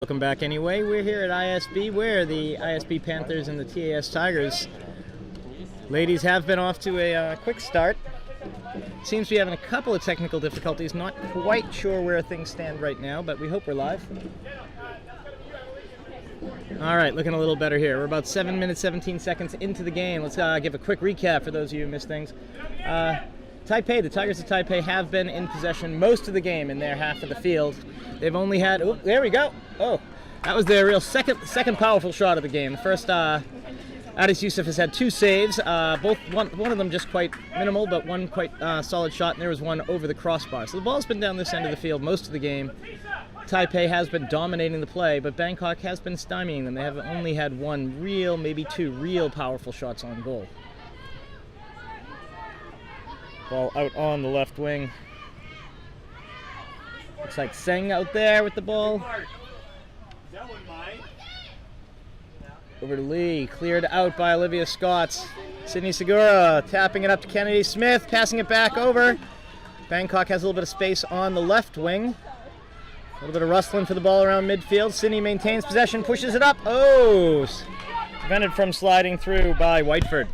Welcome back anyway. We're here at ISB where the ISB Panthers and the TAS Tigers ladies have been off to a quick start. Seems to be having a couple of technical difficulties. Not quite sure where things stand right now, but we hope we're live. All right, looking a little better here. We're about 7 minutes, 17 seconds into the game. Let's give a quick recap for those of you who missed things. Taipei, the Tigers of Taipei have been in possession most of the game in their half of the field. They've only had, oh, there we go. Oh, that was their real second powerful shot of the game. The first, IASAS has had two saves, one of them just quite minimal, but one quite solid shot, and there was one over the crossbar. So the ball's been down this end of the field most of the game. Taipei has been dominating the play, but Bangkok has been stymieing them. They have only had one real, maybe two real powerful shots on goal. Ball out on the left wing. Looks like Seng out there with the ball. Over to Lee, cleared out by Olivia Scott. Sydney Segura tapping it up to Kennedy Smith, passing it back over. Bangkok has a little bit of space on the left wing. A little bit of rustling for the ball around midfield. Sydney maintains possession, pushes it up. Oh! Prevented from sliding through by Whiteford.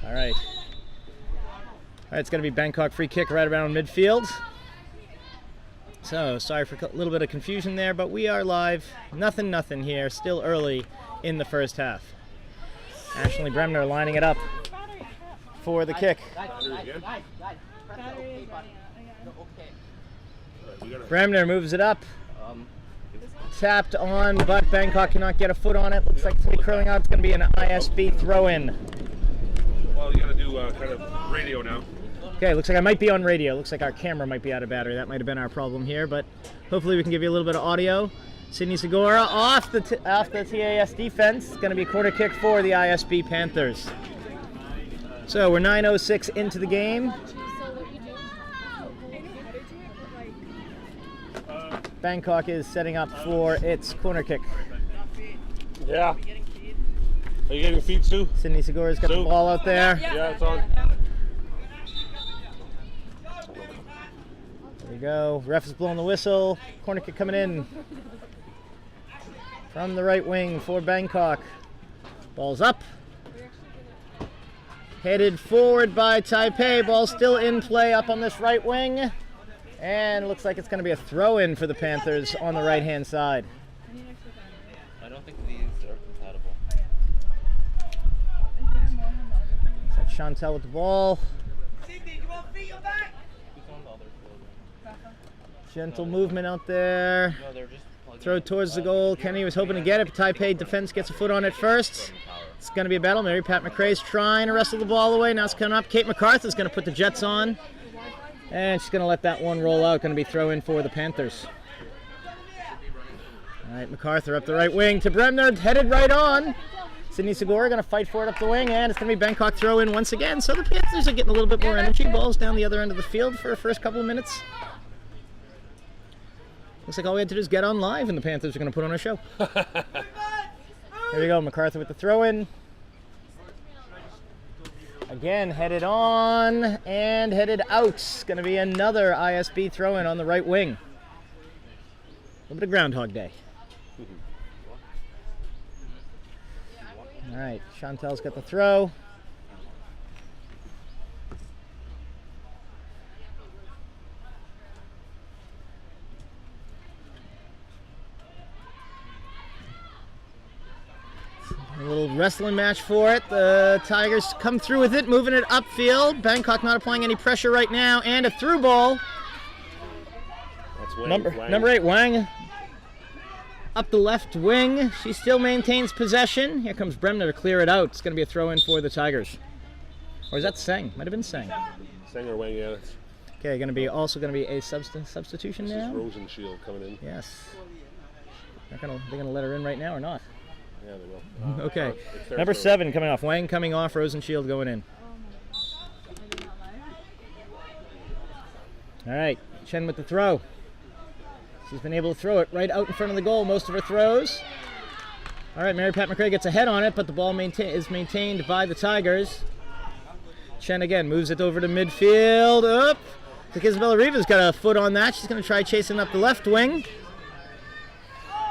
All right. All right, it's going to be Bangkok free kick right around midfield. So, sorry for a little bit of confusion there, but we are live. Nothing here, still early in the first half. Ashley Bremner lining it up for the kick. Bremner moves it up. Tapped on, but Bangkok cannot get a foot on it. Looks like it's going to be curling out. It's going to be an ISB throw-in. Well, you got to do kind of radio now. Okay, looks like I might be on radio. Looks like our camera might be out of battery. That might have been our problem here, but hopefully we can give you a little bit of audio. Sydney Segura off the TAS defense. It's going to be a corner kick for the ISB Panthers. So we're 9:06 into the game. Bangkok is setting up for its corner kick. Yeah. Are you getting feet, Sue? Sydney Segura's got the ball out there. Yeah, it's on. There we go. Ref is blowing the whistle. Corner kick coming in from the right wing for Bangkok. Ball's up. Headed forward by Taipei. Ball still in play up on this right wing. And it looks like it's going to be a throw-in for the Panthers on the right-hand side. I don't think these are compatible. That's Chantel with the ball. Gentle movement out there. Throw towards the goal. Kenny was hoping to get it, but Taipei defense gets a foot on it first. It's going to be a battle. Mary Pat McRae's trying to wrestle the ball away. Now it's coming up. Kate MacArthur's going to put the Jets on. And she's going to let that one roll out. Going to be throw-in for the Panthers. All right, MacArthur up the right wing to Bremner. Headed right on. Sydney Segura going to fight for it up the wing. And it's going to be Bangkok throw-in once again. So the Panthers are getting a little bit more energy. Ball's down the other end of the field for the first couple of minutes. Looks like all we had to do is get on live and the Panthers are going to put on a show. There we go, MacArthur with the throw-in. Again, headed on and headed out. It's going to be another ISB throw-in on the right wing. A little bit of Groundhog Day. All right, Chantel's got the throw. A little wrestling match for it. The Tigers come through with it, moving it upfield. Bangkok not applying any pressure right now, and a through ball. That's Wang. Number 8, Wang. Up the left wing. She still maintains possession. Here comes Bremner to clear it out. It's going to be a throw-in for the Tigers. Or is that Seng? Might have been Seng. Seng or Wang, yeah. Okay, also going to be a substitution now. This is Rosenshield coming in. Yes. They're going to let her in right now or not? Yeah, they will. Okay. Number 7 coming off. Wang coming off. Rosenshield going in. All right. Chen with the throw. She's been able to throw it right out in front of the goal most of her throws. All right. Mary Pat McRae gets a head on it, but the ball is maintained by the Tigers. Chen again moves it over to midfield. Up. I think Isabella Riva's got a foot on that. She's going to try chasing up the left wing.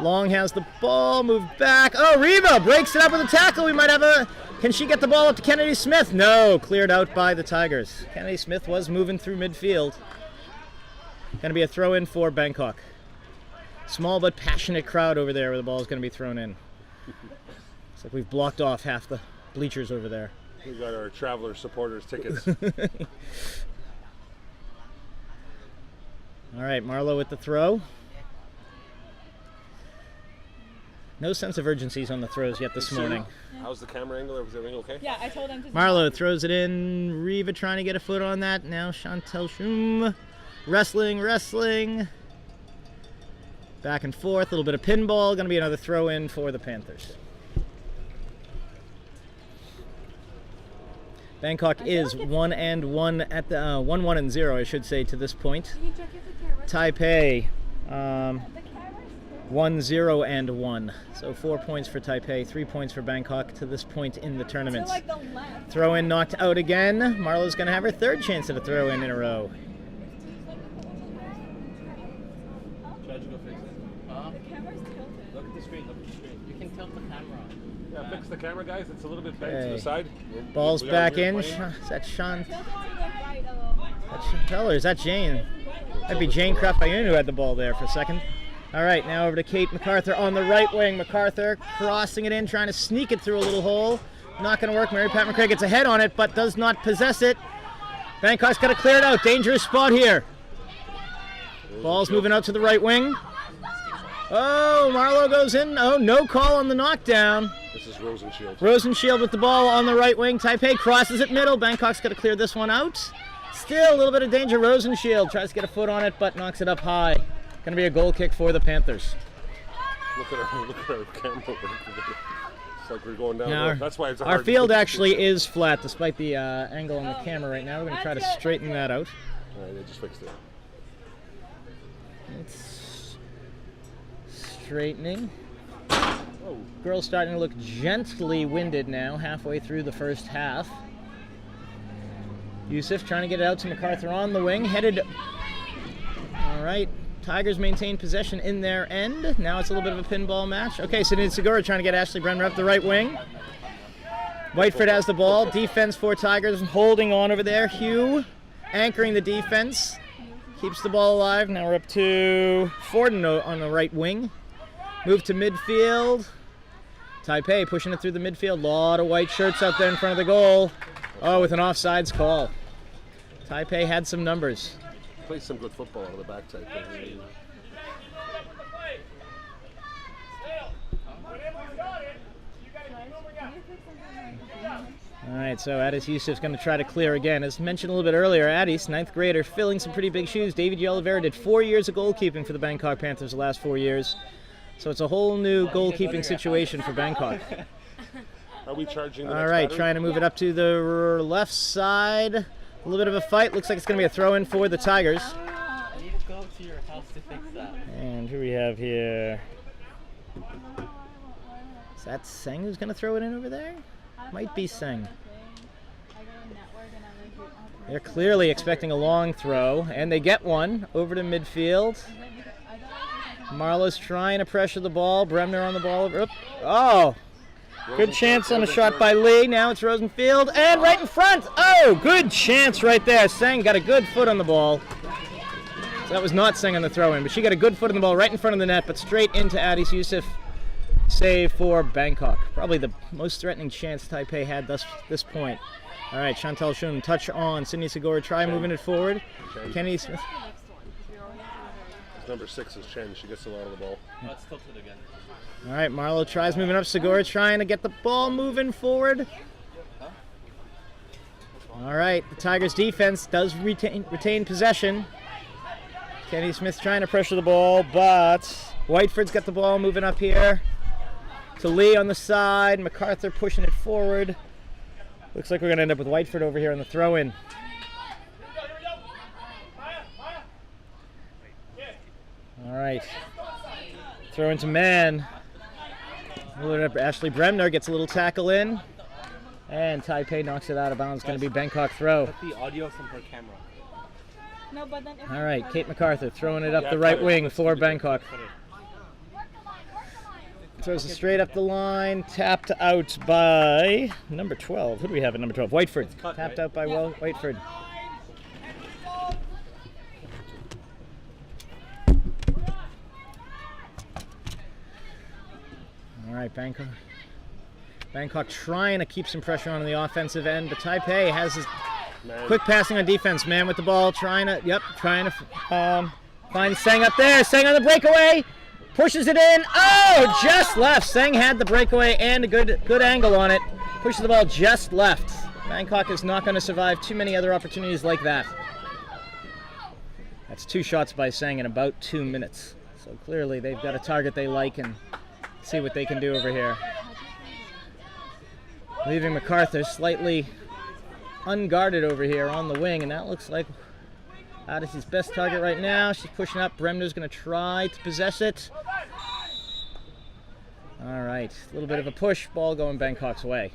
Long has the ball, moved back. Oh, Reva breaks it up with a tackle. We might have a... Can she get the ball up to Kennedy Smith? No, cleared out by the Tigers. Kennedy Smith was moving through midfield. Going to be a throw-in for Bangkok. Small but passionate crowd over there where the ball is going to be thrown in. It's like we've blocked off half the bleachers over there. We got our traveler supporters tickets. All right, Marlowe with the throw. No sense of urgencies on the throws yet this morning. How's the camera angle? Is everything okay? Yeah, I told him to. Marlowe throws it in. Reva trying to get a foot on that. Now Chantel Schum wrestling. Back and forth, a little bit of pinball. Going to be another throw in for the Panthers. Bangkok is 1-1 at the 1-1-0, I should say, to this point. Taipei 1-0-1. So 4 points for Taipei, 3 points for Bangkok to this point in the tournament. Throw in knocked out again. Marlowe's going to have her third chance at a throw in a row. Look at the screen. You can tilt the camera. Yeah, fix the camera, guys. It's a little bit bent to the side. Ball's We got back weird in. playing. Is that Sean? Is that Chantel or is that Jane? That'd be Jane Krapayun who had the ball there for a second. All right, now over to Kate MacArthur on the right wing. MacArthur crossing it in, trying to sneak it through a little hole. Not going to work. Mary Pat McCrae gets a head on it, but does not possess it. Bangkok's got to clear it out. Dangerous spot here. Ball's moving out to the right wing. Oh, Marlowe goes in. Oh, no call on the knockdown. This is Rosenshield. Rosenshield with the ball on the right wing. Taipei crosses it middle. Bangkok's got to clear this one out. Still a little bit of danger. Rosenshield tries to get a foot on it, but knocks it up high. Going to be a goal kick for the Panthers. Look at our camera. It's like we're going down. Now, That's why it's our hard field to actually is flat, despite the angle on the camera right now. We're going to try to straighten that out. All right, they just fixed it. It's straightening. Oh, Girls starting to look gently winded now, halfway through the first half. Yusuf trying to get it out to MacArthur on the wing, headed. All right, Tigers maintain possession in their end. Now it's a little bit of a pinball match. Okay, Sunil Segura trying to get Ashley Bremner up the right wing. Whiteford has the ball. Defense for Tigers holding on over there. Hugh anchoring the defense. Keeps the ball alive. Now we're up to Forden on the right wing. Move to midfield. Taipei pushing it through the midfield. Lot of white shirts out there in front of the goal. Oh, with an offsides call. Taipei had some numbers. play some good football out of the back Taipei. All right, so Addis Yusuf's going to try to clear again. As mentioned a little bit earlier, Addis, 9th grader, filling some pretty big shoes. David Yolivera did 4 years of goalkeeping for the Bangkok Panthers the last 4 years. So it's a whole new goalkeeping situation for Bangkok. Are we charging the All next right, batter? trying to move it up to the left side. A little bit of a fight. Looks like it's going to be a throw-in for the Tigers. I need to go to your house to fix that. And who we have here? Is that Seng who's going to throw it in over there? Might be Seng. They're clearly expecting a long throw, and they get one over to midfield. Marlowe's trying to pressure the ball. Bremner on the ball. Oh! Good chance on a shot by Lee. Now it's Rosenfield, and right in front. Oh, good chance right there. Seng got a good foot on the ball. So that was not Seng on the throw-in, but she got a good foot on the ball right in front of the net, but straight into Addis Yusuf. Save for Bangkok. Probably the most threatening chance Taipei had this point. All right, Chantal Shun, touch on. Sydney Segura, try moving it forward. Kennedy Smith. Number 6 is Chen. She gets a lot of the ball. Let's tilt it again. All right, Marlowe tries moving up. Segura trying to get the ball moving forward. All right, the Tigers' defense does retain possession. Kennedy Smith trying to pressure the ball, but Whiteford's got the ball moving up here. To Lee on the side. MacArthur pushing it forward. Looks like we're going to end up with Whiteford over here on the throw-in. All right. Throw into man. Ashley Bremner gets a little tackle in. And Taipei knocks it out of bounds. It's going to be Bangkok throw. Put the audio from her camera. No, but then All right, Kate MacArthur throwing it up the right wing for Bangkok. Throws it straight up the line. Tapped out by number 12. Who do we have at number 12? Whiteford. Tapped out by Whiteford. All right, Bangkok trying to keep some pressure on the offensive end, but Taipei has his quick passing on defense. Man with the ball, trying to find Seng up there. Seng on the breakaway, pushes it in. Oh, just left. Seng had the breakaway and a good angle on it. Pushes the ball just left. Bangkok is not going to survive too many other opportunities like that. That's 2 shots by Seng in about 2 minutes. So clearly they've got a target they like and see what they can do over here. Leaving MacArthur slightly unguarded over here on the wing, and that looks like Odyssey's best target right now. She's pushing up. Bremner's going to try to possess it. All right, a little bit of a push. Ball going Bangkok's way.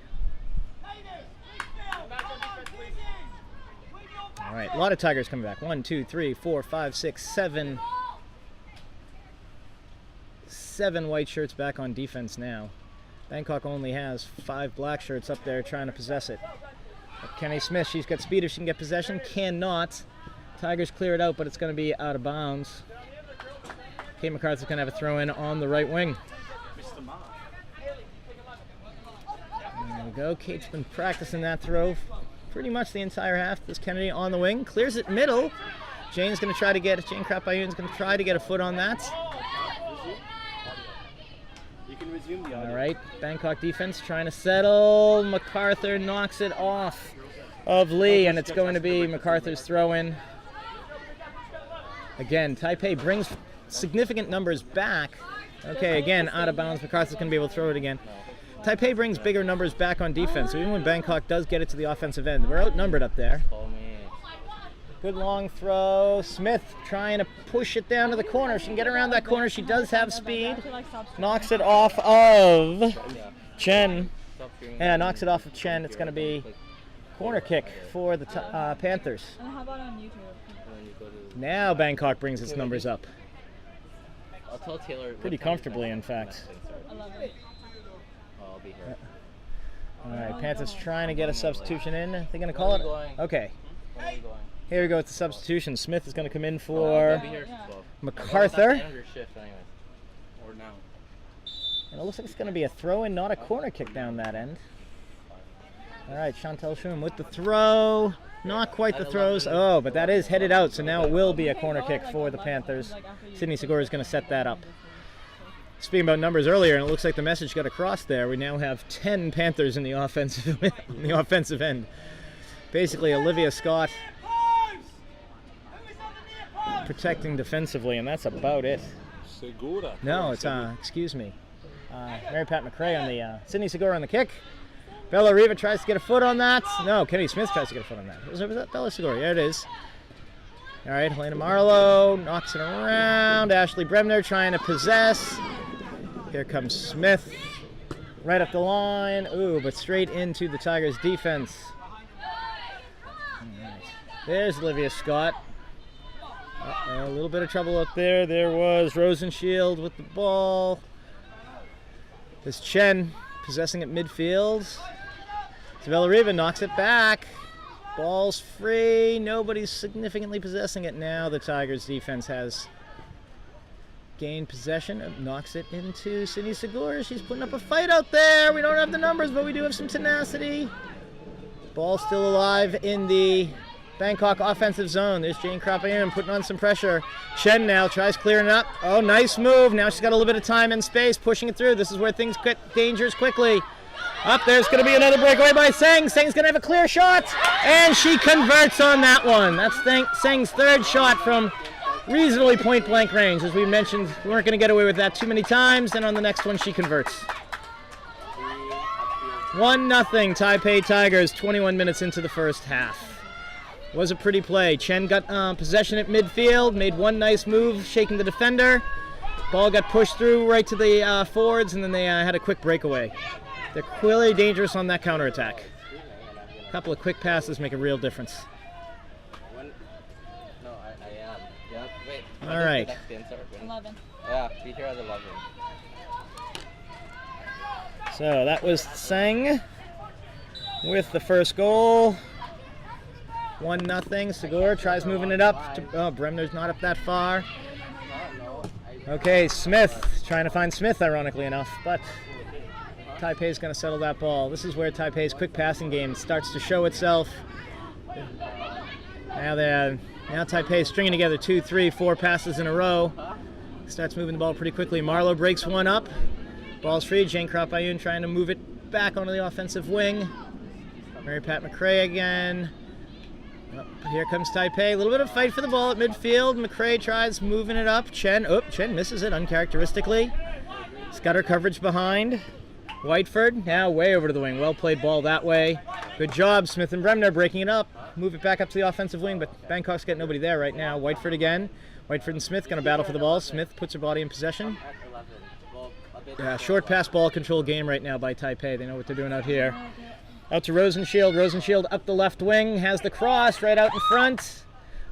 All right, a lot of Tigers coming back. 1, 2, 3, 4, 5, 6, 7. 7 white shirts back on defense now. Bangkok only has 5 black shirts up there trying to possess it. Kenny Smith, she's got speed if she can get possession. Cannot. Tigers clear it out, but it's going to be out of bounds. Kate MacArthur's going to have a throw in on the right wing. There we go. Kate's been practicing that throw pretty much the entire half. This Kennedy on the wing. Clears it middle. Jane's going to try to get, Jane Krapayoun's going to try to get a foot on that. All right, Bangkok defense trying to settle. MacArthur knocks it off of Lee, and it's going to be MacArthur's throw-in. Again, Taipei brings significant numbers back. Okay, again, out of bounds. MacArthur's going to be able to throw it again. Taipei brings bigger numbers back on defense, so even when Bangkok does get it to the offensive end, we're outnumbered up there. Good long throw. Smith trying to push it down to the corner. She can get around that corner. She does have speed. Knocks it off of Chen. Yeah, knocks it off of Chen. It's going to be corner kick for the Panthers. And how about on YouTube? Now Bangkok brings its numbers up. I'll tell Taylor. Pretty comfortably, in fact. 11. I'll be here. All right, Panthers trying to get a substitution in. They're going to call it. Okay. When are you going? Here we go with the substitution. Smith is going to come in for I'll be here at 12. MacArthur. End of your shift anyways. Or now. And it looks like it's going to be a throw-in, not a corner kick down that end. All right, Chantel Schum with the throw. Not quite the throws. Oh, but that is headed out, so now it will be a corner kick for the Panthers. Sydney Segura is going to set that up. Speaking about numbers earlier, and it looks like the message got across there, we now have 10 Panthers in the offensive end. Basically, Olivia Scott protecting defensively, and that's about it. Segura. No, it's excuse me. Mary Pat McRae on the Sydney Segura on the kick. Bella Riva tries to get a foot on that. No, Kenny Smith tries to get a foot on that. Was that Bella Segura? Yeah, it is. All right, Helena Marlowe knocks it around. Ashley Bremner trying to possess. Here comes Smith. Right up the line. Ooh, but straight into the Tigers' defense. All right. There's Olivia Scott. A little bit of trouble up there. There was Rosenshield with the ball. There's Chen possessing at midfield. Savella Riva knocks it back. Ball's free. Nobody's significantly possessing it now. The Tigers defense has gained possession. Knocks it into Sydney Segura. She's putting up a fight out there. We don't have the numbers, but we do have some tenacity. Ball still alive in the Bangkok offensive zone. There's Jane Krapayoun putting on some pressure. Chen now tries clearing up. Oh, nice move. Now she's got a little bit of time and space, pushing it through. This is where things get dangerous quickly. Up there's going to be another breakaway by Seng. Seng's going to have a clear shot, and she converts on that one. That's Seng's third shot from reasonably point-blank range. As we mentioned, we weren't going to get away with that too many times, and on the next one she converts. 1-0 Taipei Tigers, 21 minutes into the first half. Was a pretty play. Chen got possession at midfield, made one nice move, shaking the defender. Ball got pushed through right to the forwards, and then they had a quick breakaway. They're clearly dangerous on that counterattack. A couple of quick passes make a real difference. No, I am. Yeah, wait. All right. 11. Yeah, be here at 11. So that was Tseng with the first goal. 1-0. Segura tries moving it up. Bremner's not up that far. Okay, Smith. Trying to find Smith, ironically enough, but Taipei's going to settle that ball. This is where Taipei's quick passing game starts to show itself. Now Taipei's stringing together 2, 3, 4 passes in a row. Starts moving the ball pretty quickly. Marlowe breaks one up. Ball's free. Jane Krop-Ayun trying to move it back onto the offensive wing. Mary Pat McRae again. Here comes Taipei. A little bit of fight for the ball at midfield. McRae tries moving it up. Chen misses it uncharacteristically. He's got her coverage behind. Whiteford now way over to the wing. Well played ball that way. Good job, Smith and Bremner breaking it up. Move it back up to the offensive wing, but Bangkok's got nobody there right now. Whiteford again. Whiteford and Smith going to battle for the ball. Smith puts her body in possession. Short pass ball control game right now by Taipei. They know what they're doing out here. Out to Rosenshield. Rosenshield up the left wing. Has the cross right out in front.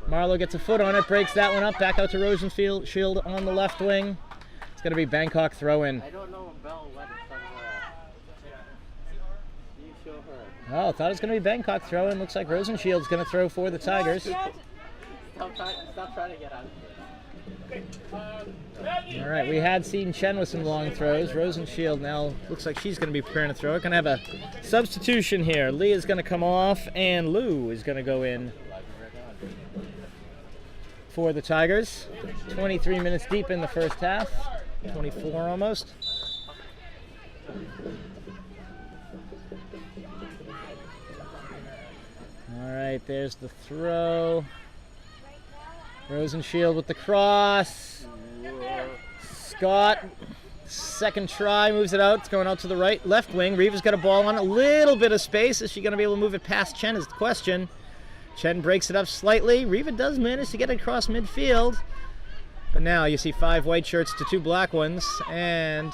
Marlowe gets a foot on it. Breaks that one up. Back out to Rosenshield on the left wing. It's going to be Bangkok throw-in. I don't know Bell what it's you show her. Oh, thought it was going to be Bangkok throw-in. Looks like Rosenshield's going to throw for the Tigers. Stop trying to get out of here. All right, we had seen Chen with some long throws. Rosenshield now looks like she's going to be preparing to throw. We're going to have a substitution here. Lee is going to come off, and Lou is going to go in for the Tigers. 23 minutes deep in the first half. 24 almost. All right, there's the throw. Rosenshield with the cross. Scott, second try, moves it out. It's going out to the right, left wing. Reva's got a ball on a little bit of space. Is she going to be able to move it past Chen is the question. Chen breaks it up slightly. Riva does manage to get it across midfield. But now you see 5 white shirts to 2 black ones. And,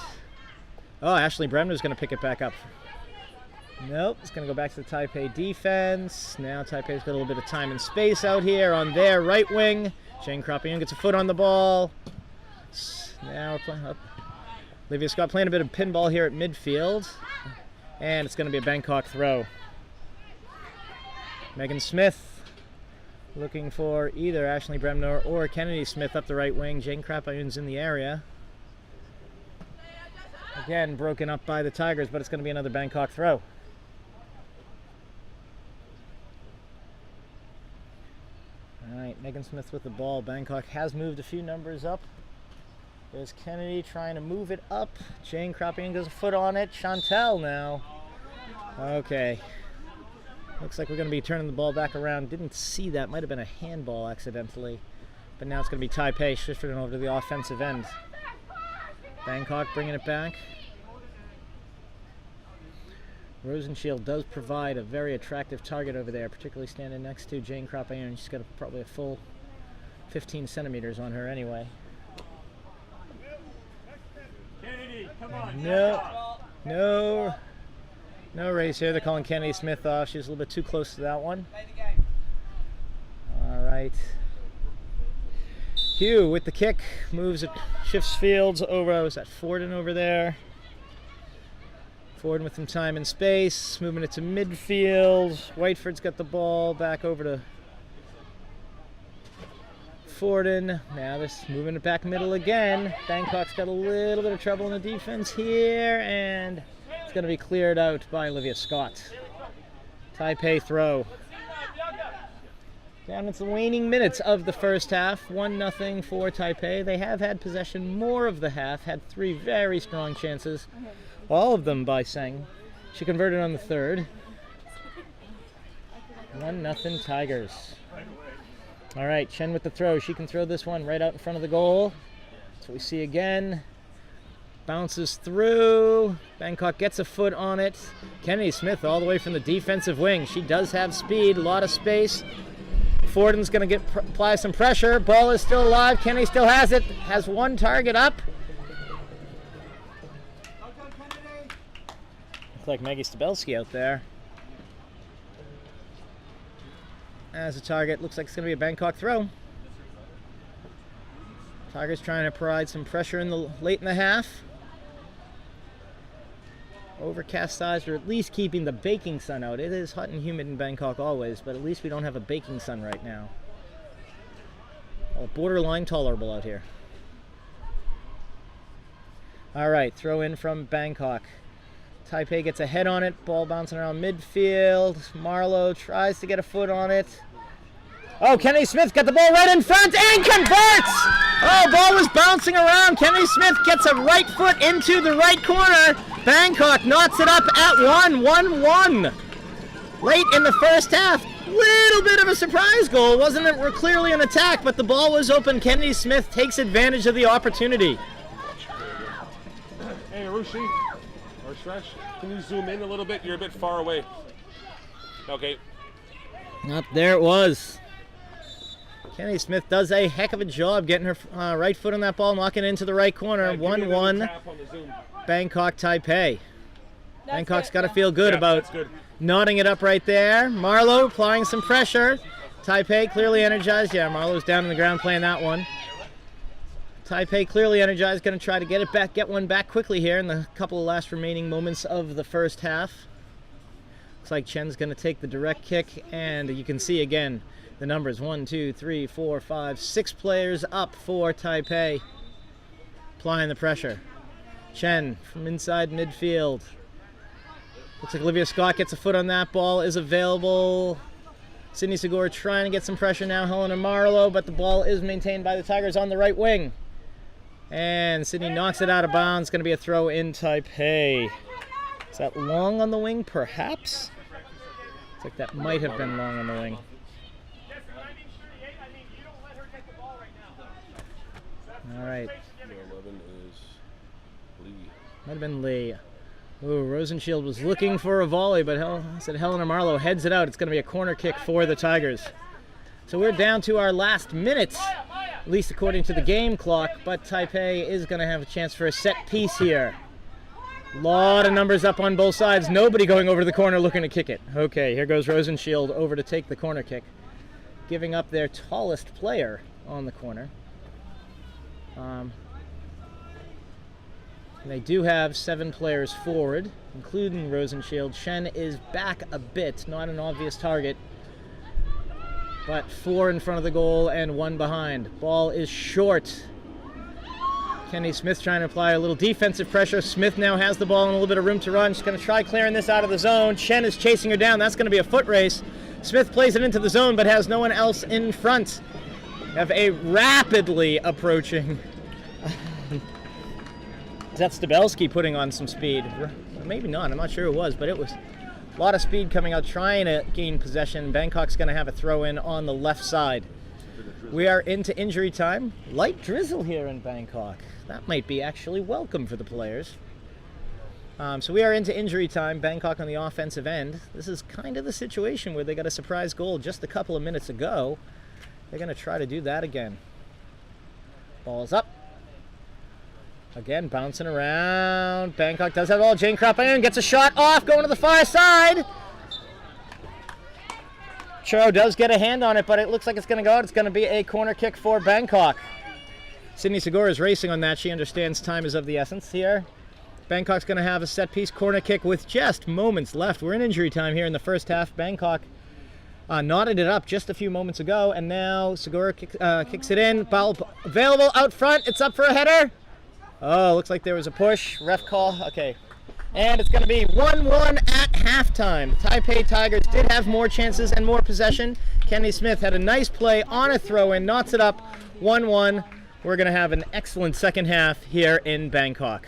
Ashley Bremner's going to pick it back up. Nope, it's going to go back to the Taipei defense. Now Taipei's got a little bit of time and space out here on their right wing. Jane Krop-Ayun gets a foot on the ball. Now we're playing up. Olivia Scott playing a bit of pinball here at midfield. And it's going to be a Bangkok throw. Megan Smith looking for either Ashley Bremner or Kennedy Smith up the right wing. Jane Krop-Ayun's in the area. Again, broken up by the Tigers, but it's going to be another Bangkok throw. All right, Megan Smith with the ball. Bangkok has moved a few numbers up. There's Kennedy trying to move it up. Jane Krop-Ayun goes a foot on it. Chantel now. Okay. Looks like we're going to be turning the ball back around. Didn't see that. Might have been a handball accidentally. But now it's going to be Taipei shifting over to the offensive end. Bangkok bringing it back. Rosenshield does provide a very attractive target over there, particularly standing next to Jane Krop-Ayun. She's got probably a full 15 centimeters on her anyway. Kennedy, come on. No race here. They're calling Kennedy Smith off. She's a little bit too close to that one. All right. Hugh with the kick, moves it, shifts fields over. Was that Forden over there? Forden with some time and space, moving it to midfield. Whiteford's got the ball back over to Forden. Now this moving it back middle again. Bangkok's got a little bit of trouble in the defense here, and it's going to be cleared out by Olivia Scott. Taipei throw. Down into the waning minutes of the first half. 1-0 for Taipei. They have had possession more of the half, had 3 very strong chances. All of them by Seng. She converted on the third. 1-0 Tigers. All right, Chen with the throw. She can throw this one right out in front of the goal. That's what we see again. Bounces through. Bangkok gets a foot on it. Kennedy Smith all the way from the defensive wing. She does have speed, a lot of space. Forden's going to apply some pressure. Ball is still alive. Kennedy still has it. Has one target up. Looks like Maggie Stabelski out there. As a target, looks like it's going to be a Bangkok throw. Tigers trying to provide some pressure in the late in the half. overcast skies, or at least keeping the baking sun out. It is hot and humid in Bangkok always, but at least we don't have a baking sun right now. Borderline tolerable out here. All right, throw in from Bangkok. Taipei gets a head on it, ball bouncing around midfield. Marlowe tries to get a foot on it. Oh, Kenny Smith got the ball right in front and converts! Oh, ball was bouncing around. Kenny Smith gets a right foot into the right corner. Bangkok knots it up at 1-1. Late in the first half. Little bit of a surprise goal. Wasn't it clearly an attack, but the ball was open. Kenny Smith takes advantage of the opportunity. Hey, Arushi, or Stretch, can you zoom in a little bit? You're a bit far away. Okay. Up there it was. Kenny Smith does a heck of a job getting her right foot on that ball, knocking it into the right corner. 1-1, Bangkok Taipei. Bangkok's got to feel good about knotting it up right there. Marlowe applying some pressure. Taipei clearly energized. Yeah, Marlowe's down on the ground playing that one. Taipei clearly energized, going to try to get one back quickly here in the couple of last remaining moments of the first half. Looks like Chen's going to take the direct kick, and you can see again the numbers 1, 2, 3, 4, 5, 6 players up for Taipei. Applying the pressure. Chen from inside midfield. Looks like Olivia Scott gets a foot on that ball, is available. Sydney Segura trying to get some pressure now, Helena Marlowe, but the ball is maintained by the Tigers on the right wing. And Sydney knocks it out of bounds. Going to be a throw in Taipei. Is that long on the wing, perhaps? Looks like that might have been long on the wing. All right. 11 is Lee. Might have been Lee. Ooh, Rosenshield was looking for a volley, but Helena Marlowe heads it out. It's going to be a corner kick for the Tigers. So we're down to our last minute, at least according to the game clock, but Taipei is going to have a chance for a set piece here. A lot of numbers up on both sides. Nobody going over to the corner looking to kick it. Okay, here goes Rosenshield over to take the corner kick, giving up their tallest player on the corner. They do have 7 players forward, including Rosenshield. Shen is back a bit, not an obvious target, but 4 in front of the goal and 1 behind. Ball is short. Kenny Smith trying to apply a little defensive pressure. Smith now has the ball and a little bit of room to run. She's going to try clearing this out of the zone. Chen is chasing her down. That's going to be a foot race. Smith plays it into the zone, but has no one else in front. Have a rapidly approaching... Is that Stabelski putting on some speed? Maybe not. I'm not sure it was, but it was a lot of speed coming out, trying to gain possession. Bangkok's going to have a throw-in on the left side. We are into injury time. Light drizzle here in Bangkok. That might be actually welcome for the players. So we are into injury time. Bangkok on the offensive end. This is kind of the situation where they got a surprise goal just a couple of minutes ago. They're going to try to do that again. Ball's up. Again, bouncing around. Bangkok does have the ball. Jane Krapayan gets a shot off, going to the far side. Cho does get a hand on it, but it looks like it's going to go out. It's going to be a corner kick for Bangkok. Sydney Segura is racing on that. She understands time is of the essence here. Bangkok's going to have a set-piece corner kick with just moments left. We're in injury time here in the first half. Bangkok knotted it up just a few moments ago, and now Segura kicks it in. Ball available out front. It's up for a header. Oh, looks like there was a push. Ref call. Okay. And it's going to be 1-1 at halftime. Taipei Tigers did have more chances and more possession. Kenny Smith had a nice play on a throw-in, knots it up 1-1. We're going to have an excellent second half here in Bangkok.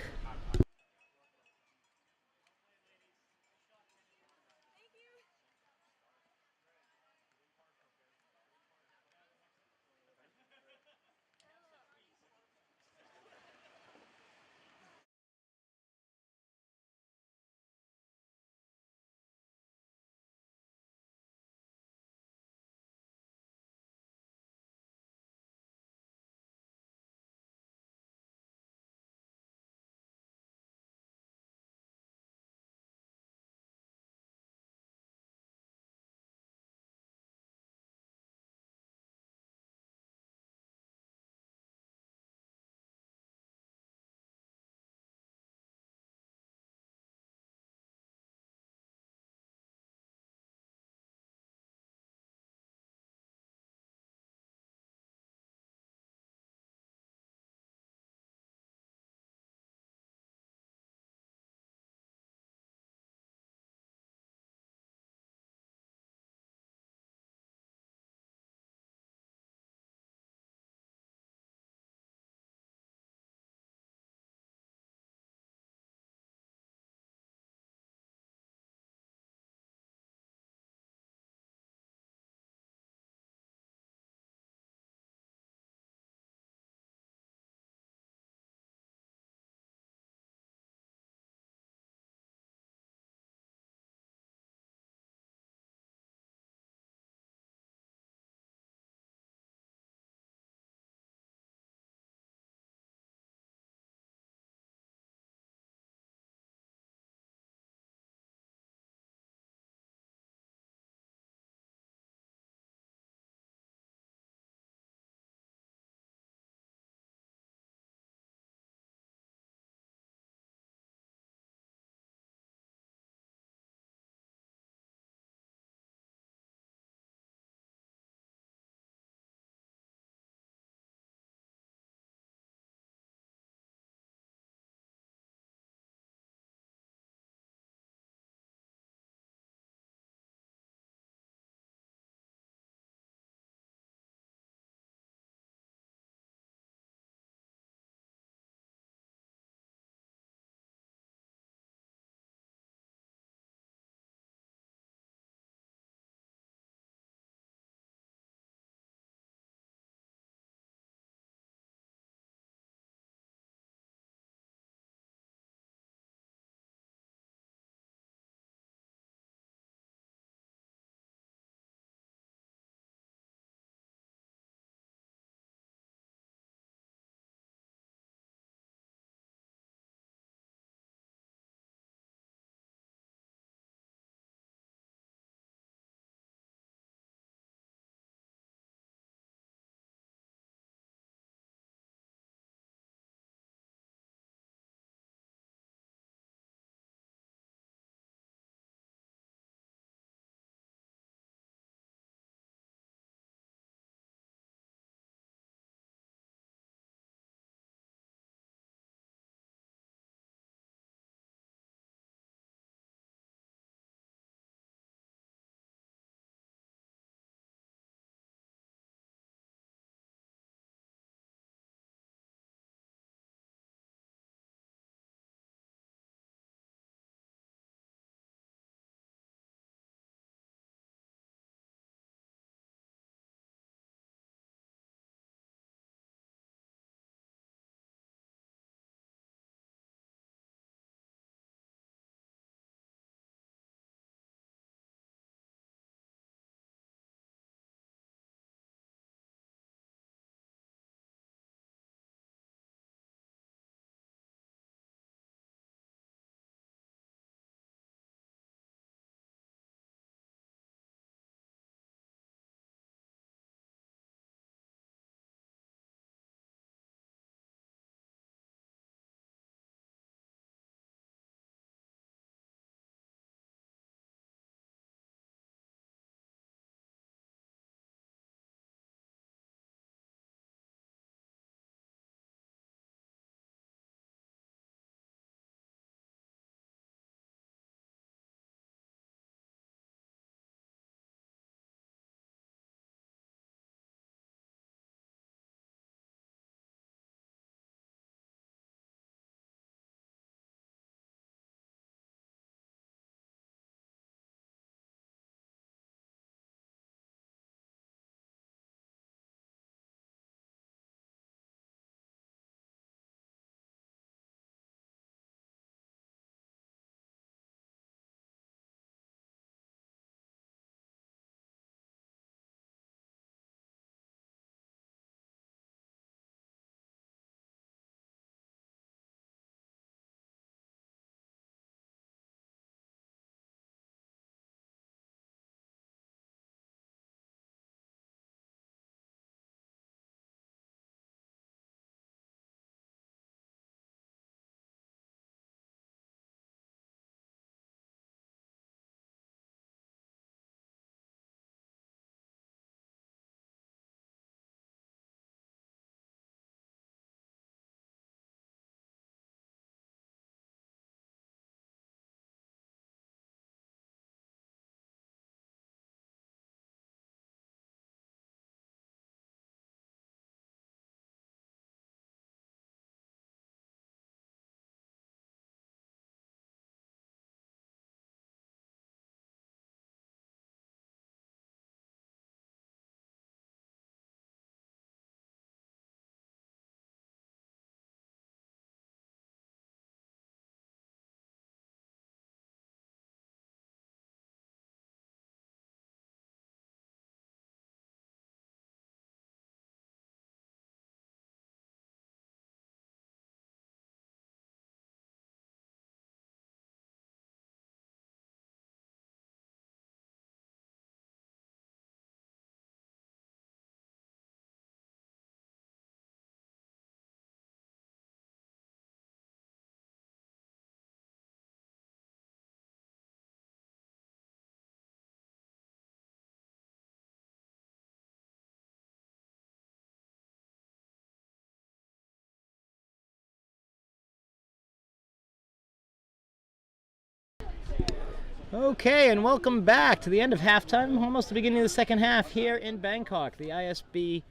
Okay, and welcome back to the end of halftime, almost the beginning of the second half here in Bangkok. The ISB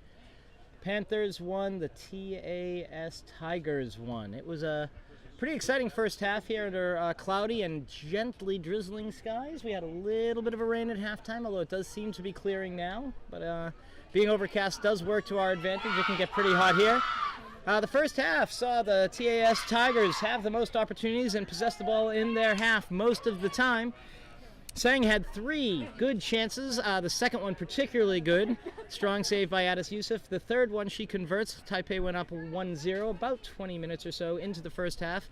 Panthers won, the TAS Tigers won. It was a pretty exciting first half here under cloudy and gently drizzling skies. We had a little bit of a rain at halftime, although it does seem to be clearing now. But being overcast does work to our advantage. It can get pretty hot here. The first half saw the TAS Tigers have the most opportunities and possess the ball in their half most of the time. Sang had 3 good chances, the second one particularly good. Strong save by IASAS. The third one she converts. Taipei went up 1-0 about 20 minutes or so into the first half.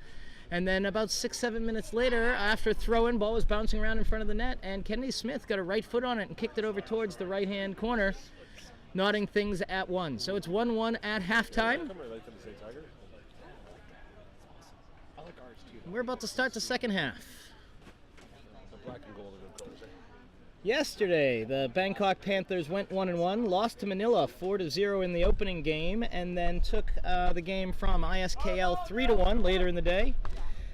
And then about 6-7 minutes later, after throw-in, ball was bouncing around in front of the net, and Kennedy Smith got a right foot on it and kicked it over towards the right-hand corner, nodding things at 1. So it's 1-1 at halftime. We're about to start the second half. Yesterday, the Bangkok Panthers went 1-1, lost to Manila 4-0 in the opening game, and then took the game from ISKL 3-1 later in the day.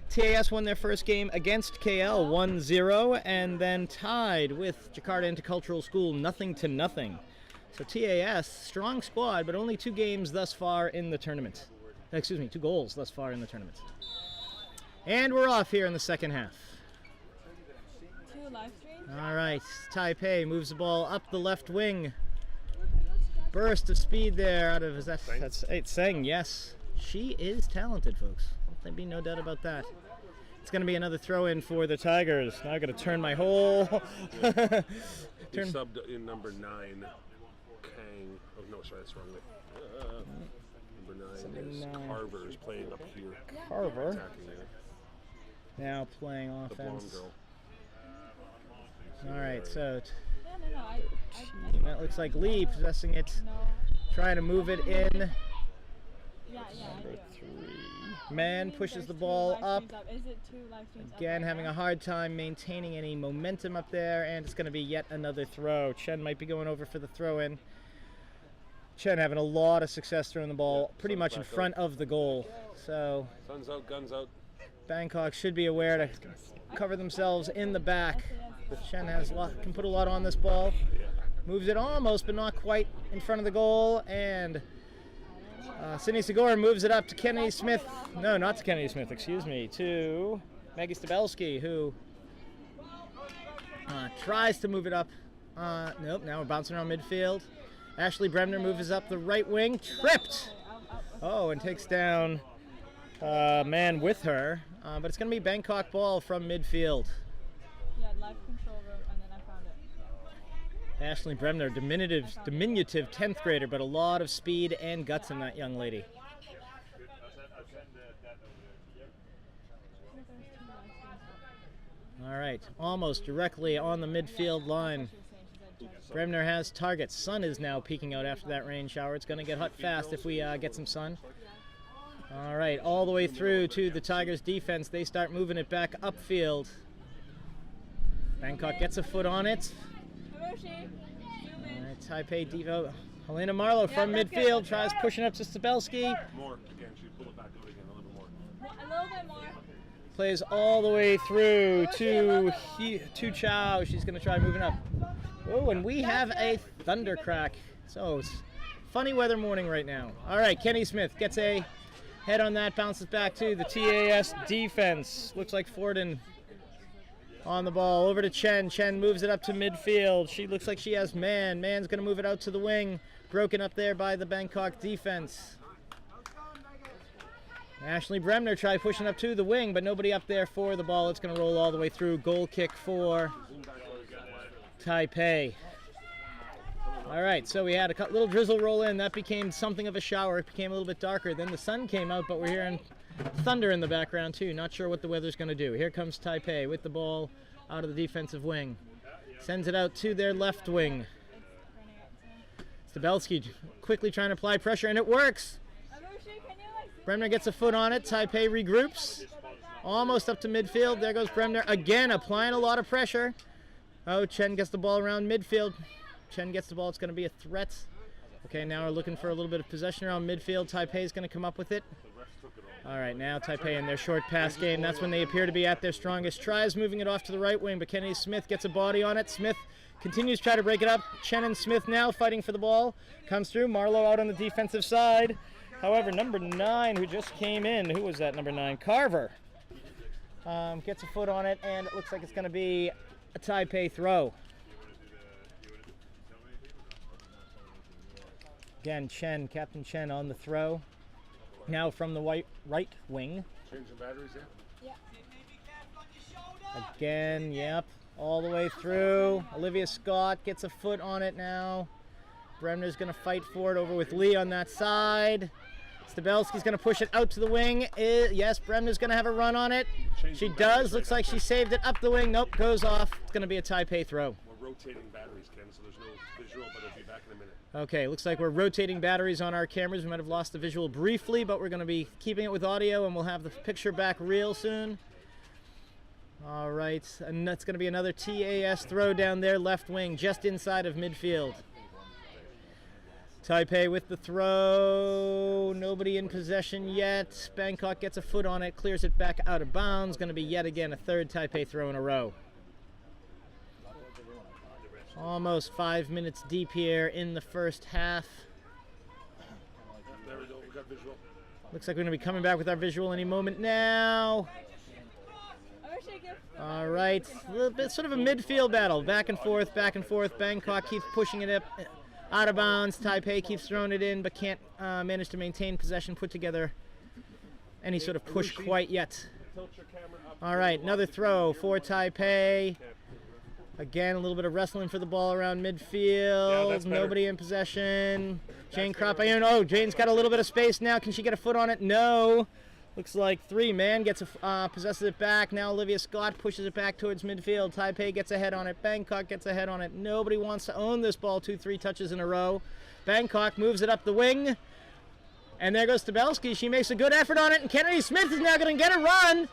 TAS won their first game against KL 1-0, and then tied with Jakarta Intercultural School 0-0. So TAS, strong squad, but only 2 games thus far in the tournament. Excuse me, 2 goals thus far in the tournament. And we're off here in the second half. Live stream? All right, Taipei moves the ball up the left wing. Burst of speed there out of, that's Tseng, yes. She is talented, folks. There'd be no doubt about that. It's going to be another throw-in for the Tigers. Now I've got to turn my whole... He subbed in number 9, Kang. Oh, no, sorry, that's wrong. Number 9 is Carver, is playing up here. Carver. Attacking there. Now playing The blonde offense. girl. All right, so No. that looks like Lee possessing it, No. trying to move it in. Yeah, I do. Man pushes the ball up. Is it 2 live streams up Again, right having now? a hard time maintaining any momentum up there, and it's going to be yet another throw. Chen might be going over for the throw-in. Chen having a lot of success throwing the ball pretty much in front of the goal. So Sun's out, guns out. Bangkok should be aware to cover themselves in the back. Chen has can put a lot on this ball. Moves it almost, but not quite in front of the goal. And Sydney Segura moves it up to Kennedy Smith. No, not to Kennedy Smith, excuse me. To Maggie Stabelski, who tries to move it up. Nope, now we're bouncing around midfield. Ashley Bremner moves up the right wing. Tripped! Oh, and takes down man with her. But it's going to be Bangkok ball from midfield. Yeah, live control room, and then I found it. Ashley Bremner, diminutive 10th grader, but a lot of speed and guts in that young lady. All right, almost directly on the midfield line. Bremner has targets. Sun is now peeking out after that rain shower. It's going to get hot fast if we get some sun. All right, all the way through to the Tigers' defense. They start moving it back upfield. Bangkok gets a foot on it. All right, Taipei Devo. Helena Marlowe from midfield tries pushing up to Stabelski. More. Again, she pull it back out again a little bit more. A little bit more. Plays all the way through to Chow. She's going to try moving up. Oh, and we have a thunder crack. So it's funny weather morning right now. All right, Kenny Smith gets a head on that, bounces back to the TAS defense. Looks like Forden on the ball. Over to Chen. Chen moves it up to midfield. She looks like she has Man. Man's going to move it out to the wing. Broken up there by the Bangkok defense. Ashley Bremner tried pushing up to the wing, but nobody up there for the ball. It's going to roll all the way through. Goal kick for Taipei. All right, so we had a little drizzle roll in. That became something of a shower. It became a little bit darker. Then the sun came out, but we're hearing thunder in the background too. Not sure what the weather's going to do. Here comes Taipei with the ball out of the defensive wing. Sends it out to their left wing. Stabelski quickly trying to apply pressure, and it works. Bremner gets a foot on it. Taipei regroups. Almost up to midfield. There goes Bremner again, applying a lot of pressure. Oh, Chen gets the ball around midfield. Chen gets the ball. It's going to be a threat. Okay, now we're looking for a little bit of possession around midfield. Taipei is going to come up with it. All right, now Taipei in their short pass game. That's when they appear to be at their strongest. Tries moving it off to the right wing, but Kennedy Smith gets a body on it. Smith continues to try to break it up. Chen and Smith now fighting for the ball. Comes through. Marlowe out on the defensive side. However, number 9, who just came in, who was that number 9? Carver. Gets a foot on it, and it looks like it's going to be a Taipei throw. Again, Chen, Captain Chen on the throw. Now from the right wing. Change the batteries, yeah? Again, yep, all the way through. Olivia Scott gets a foot on it now. Bremner's going to fight for it over with Lee on that side. Stabelski's going to push it out to the wing. Yes, Bremner's going to have a run on it. She does. Looks like she saved it up the wing. Nope, goes off. It's going to be a Taipei throw. We're rotating batteries, Ken, so there's no visual, but it'll be back in a minute. Okay, looks like we're rotating batteries on our cameras. We might have lost the visual briefly, but we're going to be keeping it with audio, and we'll have the picture back real soon. All right, and that's going to be another TAS throw down there, left wing, just inside of midfield. Taipei with the throw, nobody in possession yet. Bangkok gets a foot on it, clears it back out of bounds. Going to be yet again a third Taipei throw in a row. Almost 5 minutes deep here in the first half. There we go, we got visual. Looks like we're going to be coming back with our visual any moment now. All right, a little bit, sort of a midfield battle, back and forth, back and forth. Bangkok keeps pushing it up, out of bounds. Taipei keeps throwing it in, but can't manage to maintain possession, put together any sort of push quite yet. All right, another throw for Taipei. Again, a little bit of wrestling for the ball around midfield. Yeah, nobody in possession. Jane Krapayun. Oh, Jane's got a little bit of space now. Can she get a foot on it? No. Looks like 3-man gets possesses it back. Now Olivia Scott pushes it back towards midfield. Taipei gets a head on it. Bangkok gets a head on it. Nobody wants to own this ball 2-3 touches in a row. Bangkok moves it up the wing. And there goes Stabelski. She makes a good effort on it. And Kennedy Smith is now going to get a run.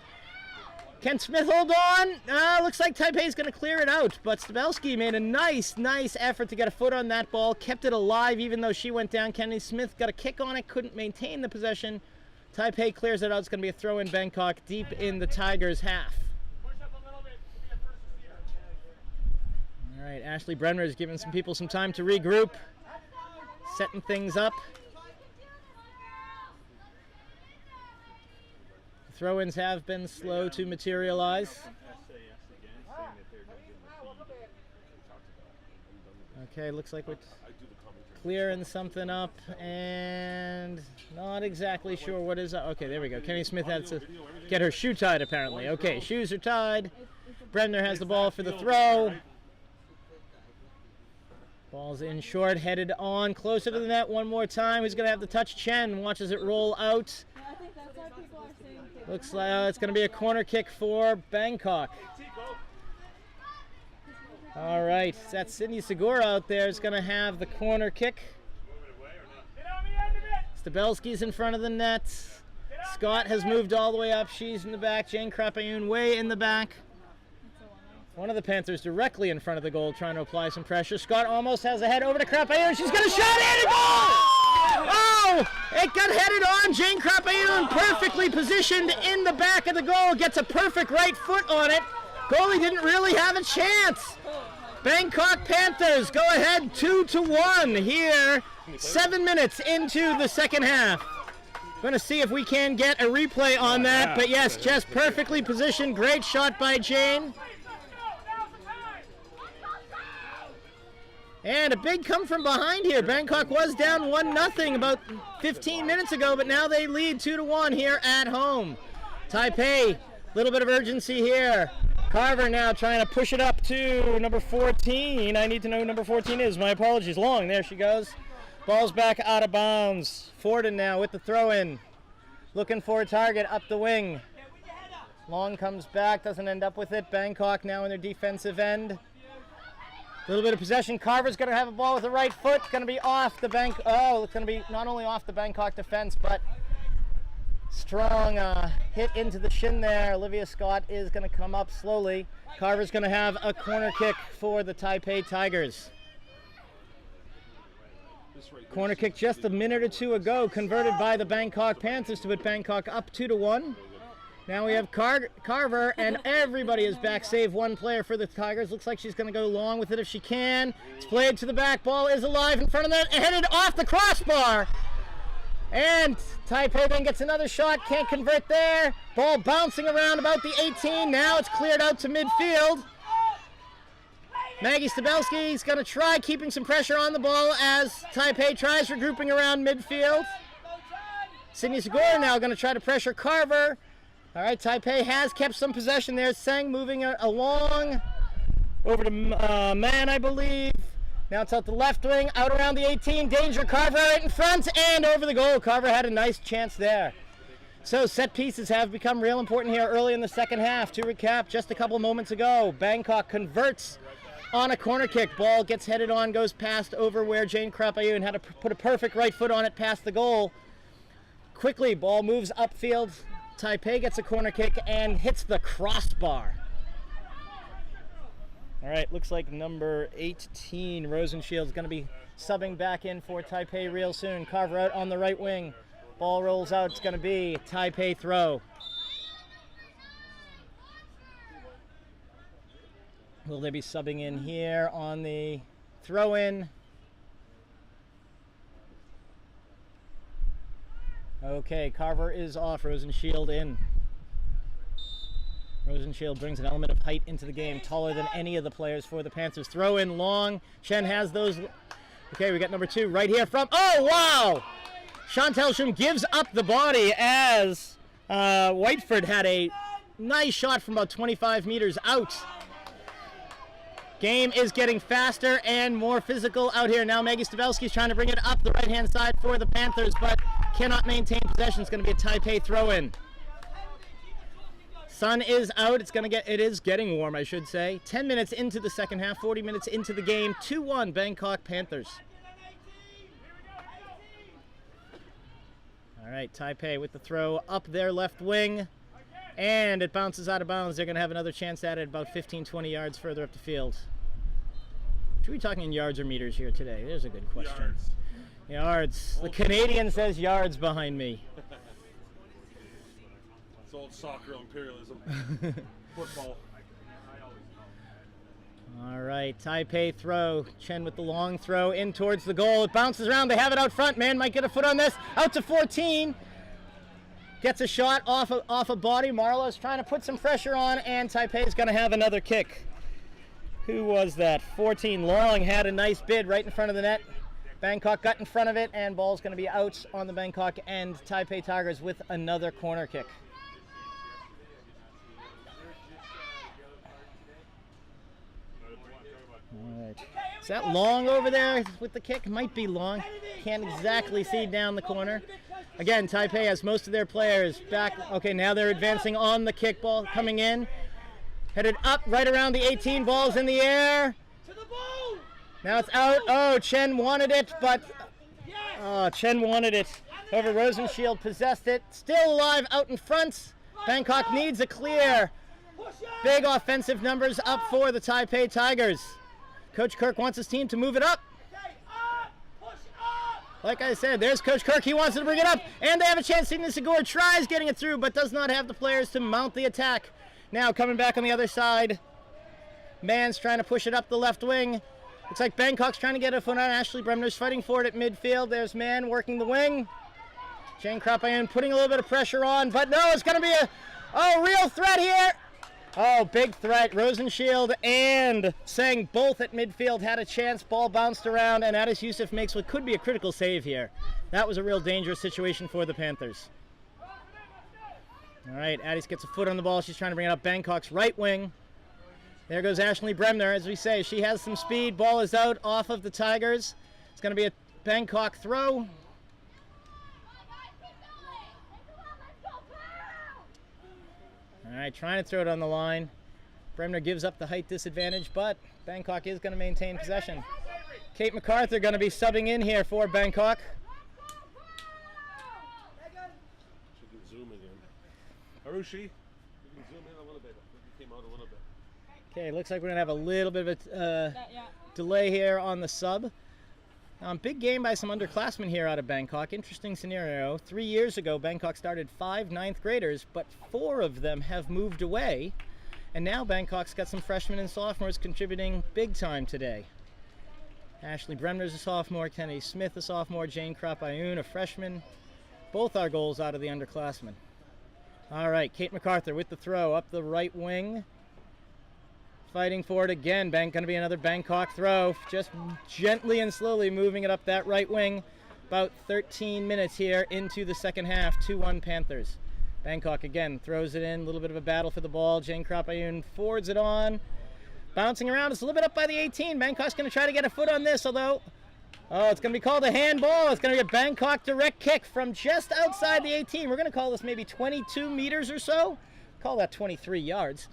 Can Smith hold on? Looks like Taipei's going to clear it out. But Stabelski made a nice effort to get a foot on that ball. Kept it alive even though she went down. Kennedy Smith got a kick on it. Couldn't maintain the possession. Taipei clears it out. It's going to be a throw in Bangkok deep in the Tigers' half. All right, Ashley Bremner is giving some people some time to regroup. Setting things up. Throw-ins have been slow to materialize. Okay, looks like we're clearing something up and not exactly sure what is up. Okay, there we go. Kenny Smith had to get her shoe tied apparently. Okay, shoes are tied. Bremner has the ball for the throw. Ball's in short, headed on, closer to the net one more time. Who's going to have the touch? Chen watches it roll out. Looks like it's going to be a corner kick for Bangkok. All right, that's Sydney Segura out there. Is going to have the corner kick. Stabelski's in front of the net. Scott has moved all the way up. She's in the back. Jane Krapayun way in the back. One of the Panthers directly in front of the goal trying to apply some pressure. Scott almost has a head over to Krapayun. She's going to shot in a goal! Oh! It got headed on. Jane Krapayun perfectly positioned in the back of the goal. Gets a perfect right foot on it. Goalie didn't really have a chance. Bangkok Panthers go ahead 2-1 here. 7 minutes into the second half. Going to see if we can get a replay on that. But yes, just perfectly positioned. Great shot by Jane. And a big come from behind here. Bangkok was down 1-0 about 15 minutes ago, but now they lead 2-1 here at home. Taipei, little bit of urgency here. Carver now trying to push it up to number 14. I need to know who number 14 is. My apologies. Long, there she goes. Ball's back out of bounds. Forden now with the throw-in. Looking for a target up the wing. Long comes back, doesn't end up with it. Bangkok now in their defensive end. A little bit of possession. Carver's going to have a ball with the right foot. It's going to be off the bank. Oh, it's going to be not only off the Bangkok defense, but strong hit into the shin there. Olivia Scott is going to come up slowly. Carver's going to have a corner kick for the Taipei Tigers. This right here Corner is kick just a minute or two ago, converted by the Bangkok Panthers to put Bangkok up 2-1. Now we have Carver, and everybody is back save one player for the Tigers. Looks like she's going to go long with it if she can. It's played to the back. Ball is alive in front of that, headed off the crossbar. And Taipei then gets another shot, can't convert there. Ball bouncing around about the 18. Now it's cleared out to midfield. Maggie Stabelski is going to try keeping some pressure on the ball as Taipei tries regrouping around midfield. Sydney Segura now going to try to pressure Carver. All right, Taipei has kept some possession there. Tseng moving along over to Man, I believe. Now it's out the left wing, out around the 18. Danger, Carver right in front and over the goal. Carver had a nice chance there. So set pieces have become real important here early in the second half. To recap, just a couple moments ago, Bangkok converts on a corner kick. Ball gets headed on, goes past over where Jane Krapayun had to put a perfect right foot on it past the goal. Quickly, ball moves upfield. Taipei gets a corner kick and hits the crossbar. All right, looks like number 18, Rosenshield's going to be subbing back in for Taipei real soon. Carver out on the right wing. Ball rolls out. It's going to be Taipei throw. Will they be subbing in here on the throw-in? Okay, Carver is off. Rosenshield in. Rosenshield brings an element of height into the game, taller than any of the players for the Panthers. Throw in long. Chen has those. Okay, we got number 2 right here from. Oh, wow! Chantal Schum gives up the body as Whiteford had a nice shot from about 25 meters out. Game is getting faster and more physical out here. Now Maggie Stabelski's trying to bring it up the right-hand side for the Panthers, but cannot maintain possession. It's going to be a Taipei throw-in. Sun is out. It is getting warm, I should say. 10 minutes into the second half, 40 minutes into the game. 2-1 Bangkok Panthers. All right, Taipei with the throw up their left wing. And it bounces out of bounds. They're going to have another chance at it about 15, 20 yards further up the field. Should we be talking in yards or meters here today? There's a good question. Yards. The Canadian says yards behind me. It's old soccer imperialism. Football. All right, Taipei throw. Chen with the long throw in towards the goal. It bounces around. They have it out front. Man might get a foot on this. Out to 14. Gets a shot off a body. Marlowe's trying to put some pressure on, and Taipei's going to have another kick. Who was that? 14. Long had a nice bid right in front of the net. Bangkok got in front of it, and ball's going to be out on the Bangkok end. Taipei Tigers with another corner kick. All right. Is that Long over there with the kick? Might be Long. Can't exactly see down the corner. Again, Taipei has most of their players back. Okay, now they're advancing on the kickball, coming in. Headed up right around the 18, balls in the air. Now it's out. Oh, Chen wanted it, but Chen wanted it. However, Rosenshield possessed it. Still alive out in front. Bangkok needs a clear. Big offensive numbers up for the Taipei Tigers. Coach Kirk wants his team to move it up. Like I said, there's Coach Kirk. He wants to bring it up, and they have a chance. Sydney Segura tries getting it through, but does not have the players to mount the attack. Now coming back on the other side. Mann's trying to push it up the left wing. Looks like Bangkok's trying to get a foot on. Ashley Bremner's fighting for it at midfield. There's Mann working the wing. Jane Krapayun putting a little bit of pressure on, but no, it's going to be a real threat here. Oh, big threat. Rosenshield and Tseng both at midfield had a chance. Ball bounced around, and Addis Youssef makes what could be a critical save here. That was a real dangerous situation for the Panthers. All right, Addis gets a foot on the ball. She's trying to bring it up Bangkok's right wing. There goes Ashley Bremner. As we say, she has some speed. Ball is out off of the Tigers. It's going to be a Bangkok throw. All right, trying to throw it on the line. Bremner gives up the height disadvantage, but Bangkok is going to maintain possession. Kate MacArthur going to be subbing in here for Bangkok. She can zoom again. Harushi, you can zoom in a little bit. You came out a little bit. Okay, looks like we're going to have a little bit of a delay here on the sub. Big game by some underclassmen here out of Bangkok. Interesting scenario. 3 years ago, Bangkok started 5 ninth graders, but 4 of them have moved away. And now Bangkok's got some freshmen and sophomores contributing big time today. Ashley Bremner's a sophomore, Kennedy Smith a sophomore, Jane Krapayun a freshman. Both our goals out of the underclassmen. All right, Kate MacArthur with the throw up the right wing. Fighting for it again. Going to be another Bangkok throw. Just gently and slowly moving it up that right wing. About 13 minutes here into the second half. 2-1 Panthers. Bangkok again throws it in. A little bit of a battle for the ball. Jane Krapayun forwards it on. Bouncing around. It's a little bit up by the 18. Bangkok's going to try to get a foot on this, although... Oh, it's going to be called a handball. It's going to be a Bangkok direct kick from just outside the 18. We're going to call this maybe 22 meters or so. Call that 23 yards.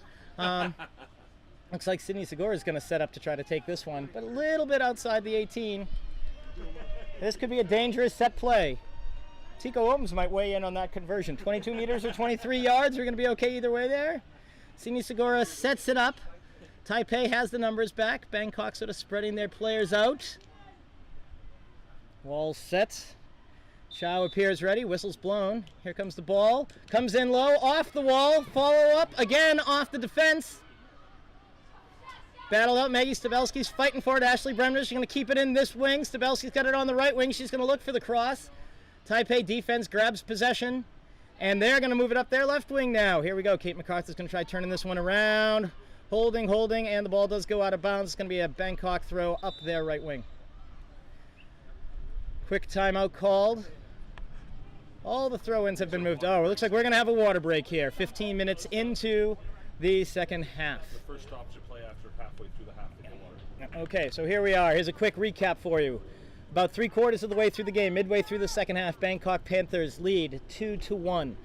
Looks like Sydney Segura is going to set up to try to take this one, but a little bit outside the 18. This could be a dangerous set play. Tico Ohms might weigh in on that conversion. 22 meters or 23 yards. We're going to be okay either way there. Sydney Segura sets it up. Taipei has the numbers back. Bangkok sort of spreading their players out. Wall set. Chow appears ready. Whistle's blown. Here comes the ball. Comes in low. Off the wall. Follow up. Again off the defense. Battle out. Maggie Stabelski's fighting for it. Ashley Bremner. She's going to keep it in this wing. Stabelski's got it on the right wing. She's going to look for the cross. Taipei defense grabs possession. And they're going to move it up their left wing now. Here we go. Kate MacArthur's going to try turning this one around. Holding, and the ball does go out of bounds. It's going to be a Bangkok throw up their right wing. Quick timeout called. All the throw-ins have been moved. Oh, it looks like we're going to have a water break here. 15 minutes into the second half. The first stops you play after halfway through the half to get water. Okay, so here we are. Here's a quick recap for you. About 3/4 of the way through the game, midway through the second half, Bangkok Panthers lead 2-1.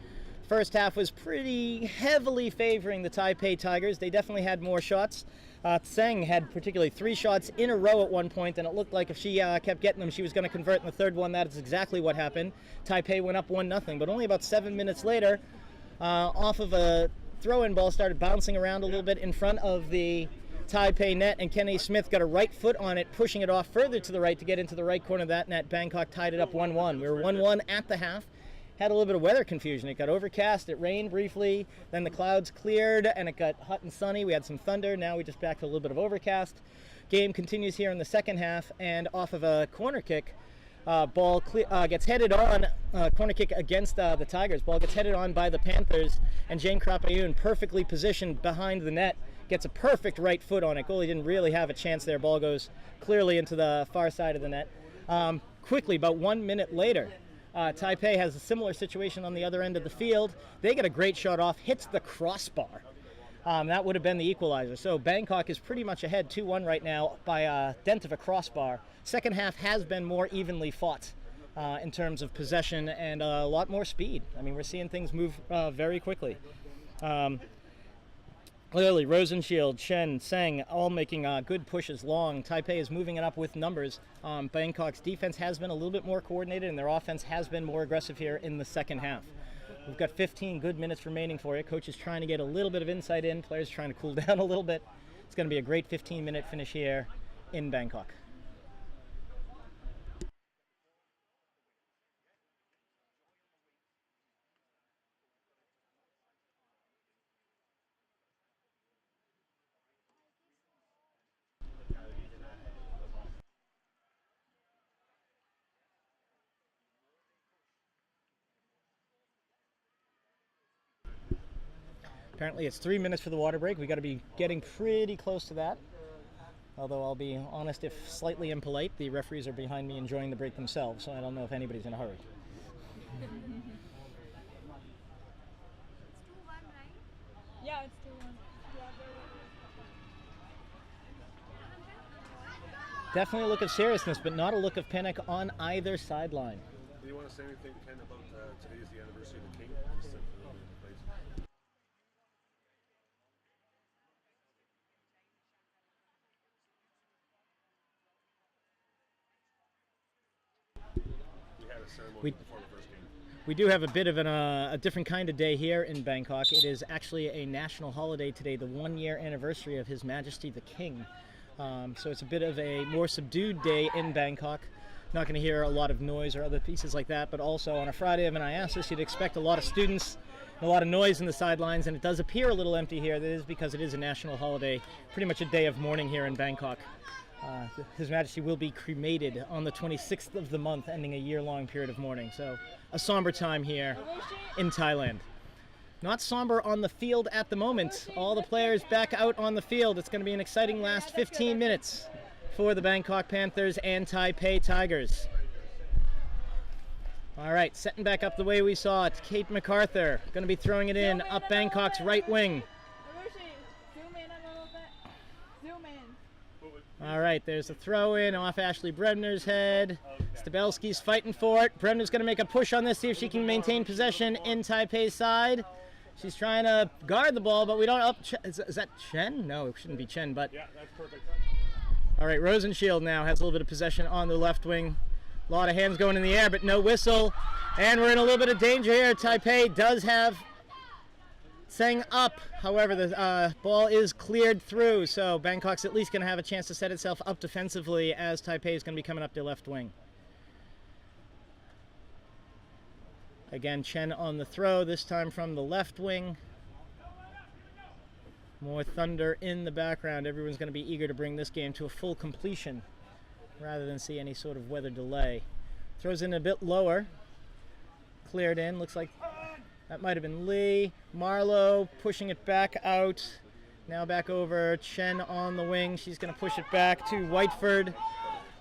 First half was pretty heavily favoring the Taipei Tigers. They definitely had more shots. Tseng had particularly 3 shots in a row at one point, and it looked like if she kept getting them, she was going to convert in the third one. That is exactly what happened. Taipei went up 1-0, but only about 7 minutes later, off of a throw-in ball, started bouncing around a little bit in front of the Taipei net, and Kennedy Smith got a right foot on it, pushing it off further to the right to get into the right corner of that net. Bangkok tied it up 1-1. We were 1-1 at the half. Had a little bit of weather confusion. It got overcast, it rained briefly, then the clouds cleared, and it got hot and sunny. We had some thunder. Now we just back to a little bit of overcast. Game continues here in the second half, and off of a corner kick, ball gets headed on, corner kick against the Tigers. Ball gets headed on by the Panthers, and Jane Krapayun, perfectly positioned behind the net, gets a perfect right foot on it. Goalie didn't really have a chance there. Ball goes clearly into the far side of the net. Quickly, about 1 minute later, Taipei has a similar situation on the other end of the field. They get a great shot off, hits the crossbar. That would have been the equalizer. So Bangkok is pretty much ahead 2-1 right now by a dent of a crossbar. Second half has been more evenly fought in terms of possession and a lot more speed. I mean, we're seeing things move very quickly. Clearly, Rosenshield, Chen, Tseng, all making good pushes long. Taipei is moving it up with numbers. Bangkok's defense has been a little bit more coordinated, and their offense has been more aggressive here in the second half. We've got 15 good minutes remaining for you. Coach is trying to get a little bit of insight in. Players trying to cool down a little bit. It's going to be a great 15-minute finish here in Bangkok. Apparently it's 3 minutes for the water break. We got to be getting pretty close to that. Although I'll be honest, if slightly impolite, the referees are behind me enjoying the break themselves, so I don't know if anybody's in a hurry. Yeah, it's 2-1. Definitely a look of seriousness, but not a look of panic on either sideline. Do you want to say anything, Ken, about today is the anniversary of the King? We do have a bit of a different kind of day here in Bangkok. It is actually a national holiday today, the 1-year anniversary of His Majesty the King. So it's a bit of a more subdued day in Bangkok. not going to hear a lot of noise or other pieces like that, but also on a Friday of an IASAS, you'd expect a lot of students and a lot of noise in the sidelines, and it does appear a little empty here. That is because it is a national holiday, pretty much a day of mourning here in Bangkok. His Majesty will be cremated on the 26th of the month, ending a year-long period of mourning. So a somber time here in Thailand. Not somber on the field at the moment. All the players back out on the field. It's going to be an exciting last 15 minutes for the Bangkok Panthers and Taipei Tigers. All right, setting back up the way we saw it. Kate MacArthur going to be throwing it in up Bangkok's right wing. Zoom in a little bit. Zoom in. All right, there's a throw in off Ashley Bremner's head. Stabelski's fighting for it. Bremner's going to make a push on this, see if she can maintain possession in Taipei's side. She's trying to guard the ball, but we don't up. Is that Chen? No, it shouldn't be Chen, but. Yeah, that's perfect. All right, Rosenshield now has a little bit of possession on the left wing. A lot of hands going in the air, but no whistle. And we're in a little bit of danger here. Taipei does have Tseng up. However, the ball is cleared through, so Bangkok's at least going to have a chance to set itself up defensively as Taipei is going to be coming up their left wing. Again, Chen on the throw, this time from the left wing. More thunder in the background. Everyone's going to be eager to bring this game to a full completion rather than see any sort of weather delay. Throws in a bit lower. Cleared in. Looks like that might have been Lee. Marlowe pushing it back out. Now back over. Chen on the wing. She's going to push it back to Whiteford.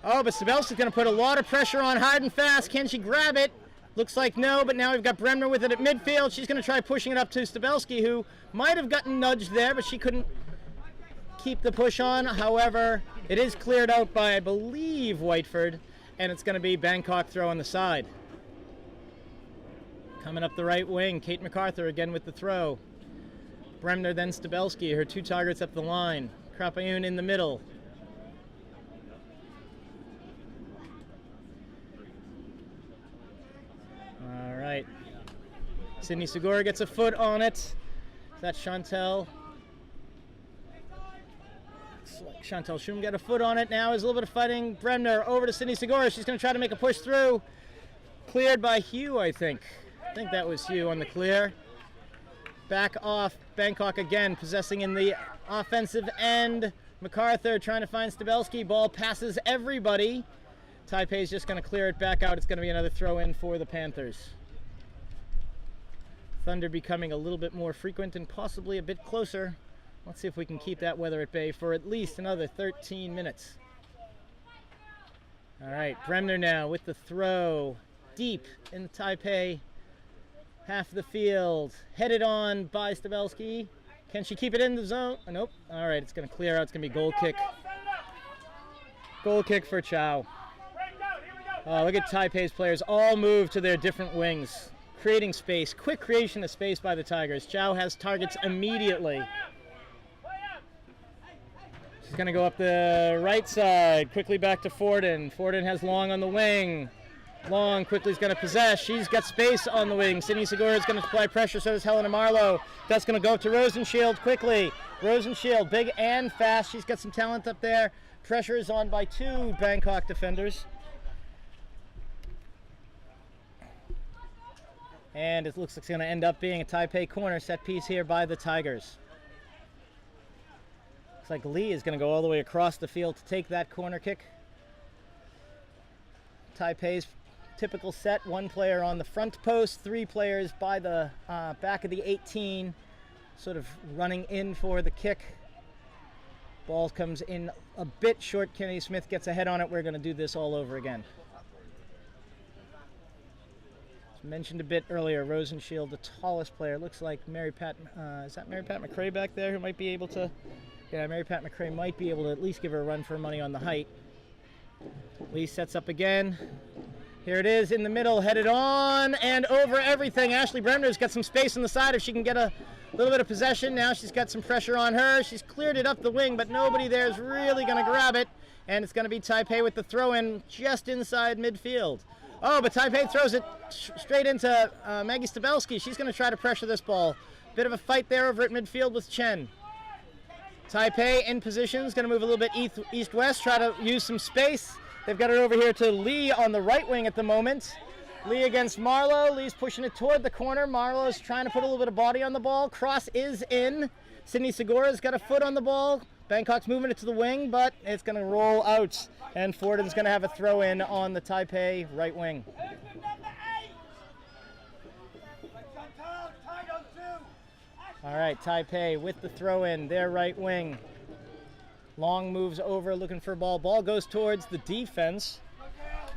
Oh, but Stabelski's going to put a lot of pressure on hard and fast. Can she grab it? Looks like no, but now we've got Bremner with it at midfield. She's going to try pushing it up to Stabelski, who might have gotten nudged there, but she couldn't keep the push on. However, it is cleared out by, I believe, Whiteford, and it's going to be Bangkok throw on the side. Coming up the right wing, Kate MacArthur again with the throw. Bremner, then Stabelski, her two targets up the line. Krapayun in the middle. All right. Sydney Segura gets a foot on it. Is that Chantel? Looks like Chantel Schum got a foot on it. Now is a little bit of fighting. Bremner over to Sydney Segura. She's going to try to make a push through. Cleared by Hugh, I think. I think that was Hugh on the clear. Back off. Bangkok again, possessing in the offensive end. MacArthur trying to find Stabelski. Ball passes everybody. Taipei's just going to clear it back out. It's going to be another throw in for the Panthers. Thunder becoming a little bit more frequent and possibly a bit closer. Let's see if we can keep that weather at bay for at least another 13 minutes. All right, Bremner now with the throw. Deep in the Taipei half of the field. Headed on by Stabelski. Can she keep it in the zone? Oh, nope. All right, it's going to clear out. It's going to be goal kick. Goal kick for Chow. Oh, look at Taipei's players all move to their different wings, creating space. Quick creation of space by the Tigers. Chow has targets immediately. She's going to go up the right side, quickly back to Forden. Forden has Long on the wing. Long quickly is going to possess. She's got space on the wing. Sydney Segura is going to apply pressure, so does Helena Marlowe. That's going to go up to Rosenshield quickly. Rosenshield, big and fast. She's got some talent up there. Pressure is on by two Bangkok defenders. And it looks like it's going to end up being a Taipei corner set piece here by the Tigers. Looks like Lee is going to go all the way across the field to take that corner kick. Taipei's typical set, one player on the front post, three players by the back of the 18, sort of running in for the kick. Ball comes in a bit short. Kennedy Smith gets a head on it. We're going to do this all over again. Mentioned a bit earlier, Rosenshield, the tallest player. Looks like Mary Pat, is that Mary Pat McRae back there who might be able to, yeah, Mary Pat McRae might be able to at least give her a run for money on the height. Lee sets up again. Here it is in the middle, headed on and over everything. Ashley Bremner's got some space on the side if she can get a little bit of possession. Now she's got some pressure on her. She's cleared it up the wing, but nobody there is really going to grab it. And it's going to be Taipei with the throw-in just inside midfield. Oh, but Taipei throws it straight into Maggie Stabelski. She's going to try to pressure this ball. Bit of a fight there over at midfield with Chen. Taipei in position, is going to move a little bit east-west, try to use some space. They've got it over here to Lee on the right wing at the moment. Lee against Marlowe. Lee's pushing it toward the corner. Marlowe's trying to put a little bit of body on the ball. Cross is in. Sydney Segura's got a foot on the ball. Bangkok's moving it to the wing, but it's going to roll out. And Forden's going to have a throw in on the Taipei right wing. All right, Taipei with the throw in, their right wing. Long moves over, looking for a ball. Ball goes towards the defense.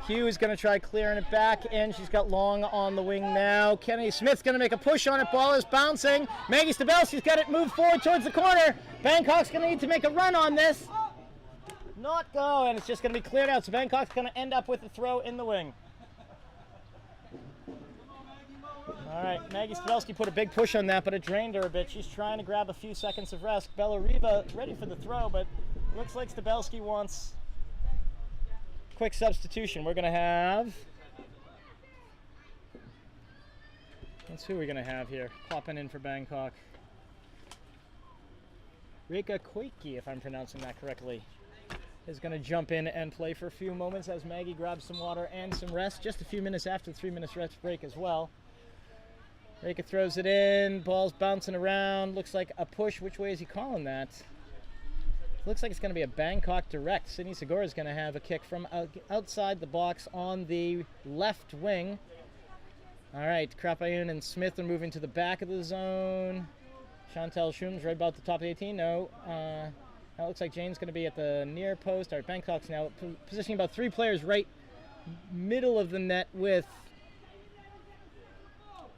Hugh is going to try clearing it back in. She's got Long on the wing now. Kennedy Smith's going to make a push on it. Ball is bouncing. Maggie Stabelski's got it moved forward towards the corner. Bangkok's going to need to make a run on this. Not go, and it's just going to be cleared out. So Bangkok's going to end up with a throw in the wing. All right, Maggie Stabelski put a big push on that, but it drained her a bit. She's trying to grab a few seconds of rest. Bella Riva ready for the throw, but looks like Stabelski wants quick substitution. We're going to have, let's see who we're going to have here popping in for Bangkok. Rika Koike, if I'm pronouncing that correctly, is going to jump in and play for a few moments as Maggie grabs some water and some rest, just a few minutes after the 3 minutes rest break as well. Rika throws it in, ball's bouncing around, looks like a push. Which way is he calling that? Looks like it's going to be a Bangkok direct. Sydney Segura is going to have a kick from outside the box on the left wing. All right, Krapayun and Smith are moving to the back of the zone. Chantal Schum's right about the top of the 18. No, that looks like Jane's going to be at the near post. All right, Bangkok's now positioning about 3 players right middle of the net with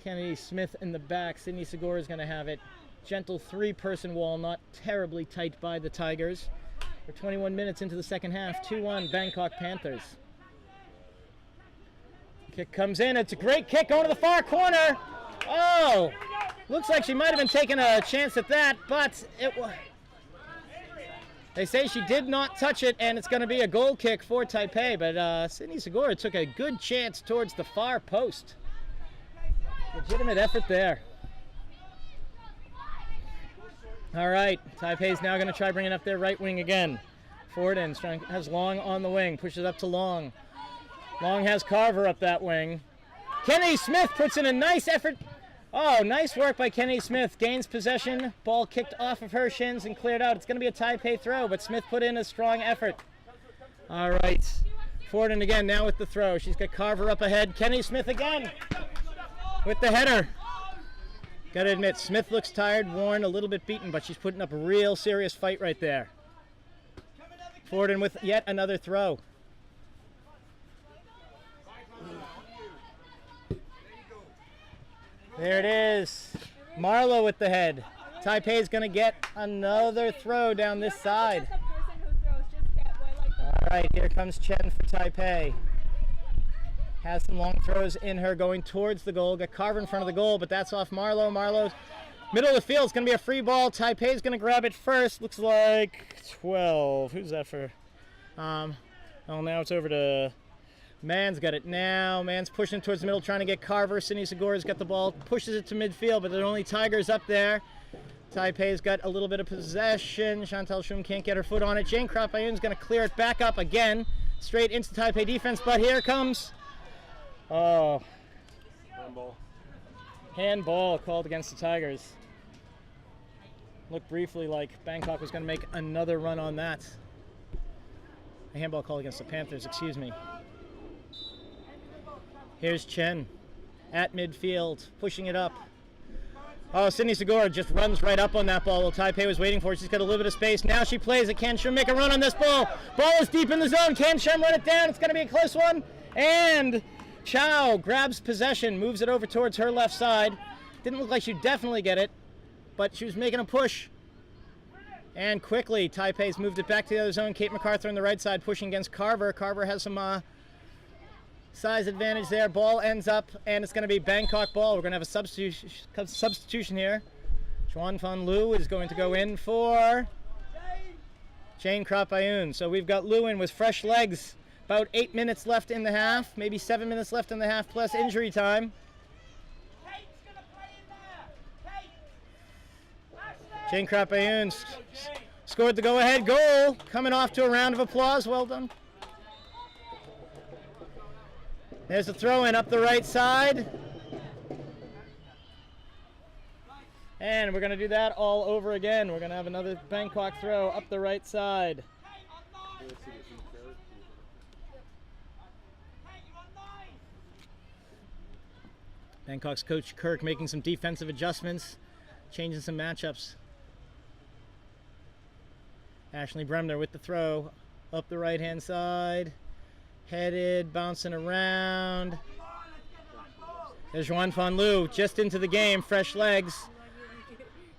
Kennedy Smith in the back. Sydney Segura is going to have it. Gentle 3-person wall, not terribly tight by the Tigers. We're 21 minutes into the second half. 2-1 Bangkok Panthers. Kick comes in. It's a great kick going to the far corner. Oh, looks like she might have been taking a chance at that, but it was. They say she did not touch it, and it's going to be a goal kick for Taipei, but Sydney Segura took a good chance towards the far post. Legitimate effort there. All right, Taipei's now going to try bringing up their right wing again. Forden has Long on the wing, pushes up to Long. Long has Carver up that wing. Kennedy Smith puts in a nice effort. Oh, nice work by Kennedy Smith. Gains possession. Ball kicked off of her shins and cleared out. It's going to be a Taipei throw, but Smith put in a strong effort. All right. Forden again now with the throw. She's got Carver up ahead. Kennedy Smith again with the header. Got to admit, Smith looks tired, worn, a little bit beaten, but she's putting up a real serious fight right there. Forden with yet another throw. There it is. Marlowe with the head. Taipei's going to get another throw down this side. All right, here comes Chen for Taipei. Has some long throws in her going towards the goal. Got Carver in front of the goal, but that's off Marlowe. Marlowe's middle of the field. It's going to be a free ball. Taipei's going to grab it first. Looks like 12. Who's that for? Oh, now it's over to Mann's got it now. Mann's pushing towards the middle, trying to get Carver. Sydney Segura's got the ball, pushes it to midfield, but there are only Tigers up there. Taipei's got a little bit of possession. Chantal Schum can't get her foot on it. Jane Krapayun's going to clear it back up again, straight into Taipei defense, but here comes... Oh. Handball. Handball called against the Tigers. Looked briefly like Bangkok was going to make another run on that. A handball call against the Panthers, excuse me. Here's Chen at midfield, pushing it up. Oh, Sydney Segura just runs right up on that ball while Taipei was waiting for it. She's got a little bit of space. Now she plays it. Can Shum make a run on this ball? Ball is deep in the zone. Can Shum run it down? It's going to be a close one. And Chow grabs possession, moves it over towards her left side. Didn't look like she'd definitely get it, but she was making a push. And quickly, Taipei's moved it back to the other zone. Kate MacArthur on the right side pushing against Carver. Carver has some size advantage there. Ball ends up, and it's going to be Bangkok ball. We're going to have a substitution here. Chuan Fan Lu is going to go in for Jane Krapayun. So we've got Lu in with fresh legs. About 8 minutes left in the half, maybe 7 minutes left in the half plus injury time. Jane Krapayun scored the go-ahead goal, coming off to a round of applause. Well done. There's a throw in up the right side. And we're going to do that all over again. We're going to have another Bangkok throw up the right side. Bangkok's coach Kirk making some defensive adjustments, changing some matchups. Ashley Bremner with the throw up the right-hand side. Headed, bouncing around. There's Juan Fan Lu just into the game, fresh legs.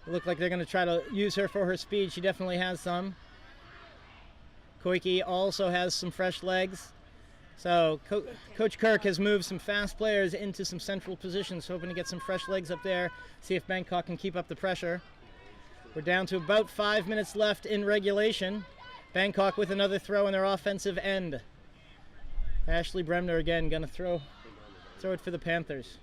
Look like they're going to try to use her for her speed. She definitely has some. Koike also has some fresh legs. So Coach Kirk has moved some fast players into some central positions, hoping to get some fresh legs up there, see if Bangkok can keep up the pressure. We're down to about 5 minutes left in regulation. Bangkok with another throw in their offensive end. Ashley Bremner again going to throw it for the Panthers.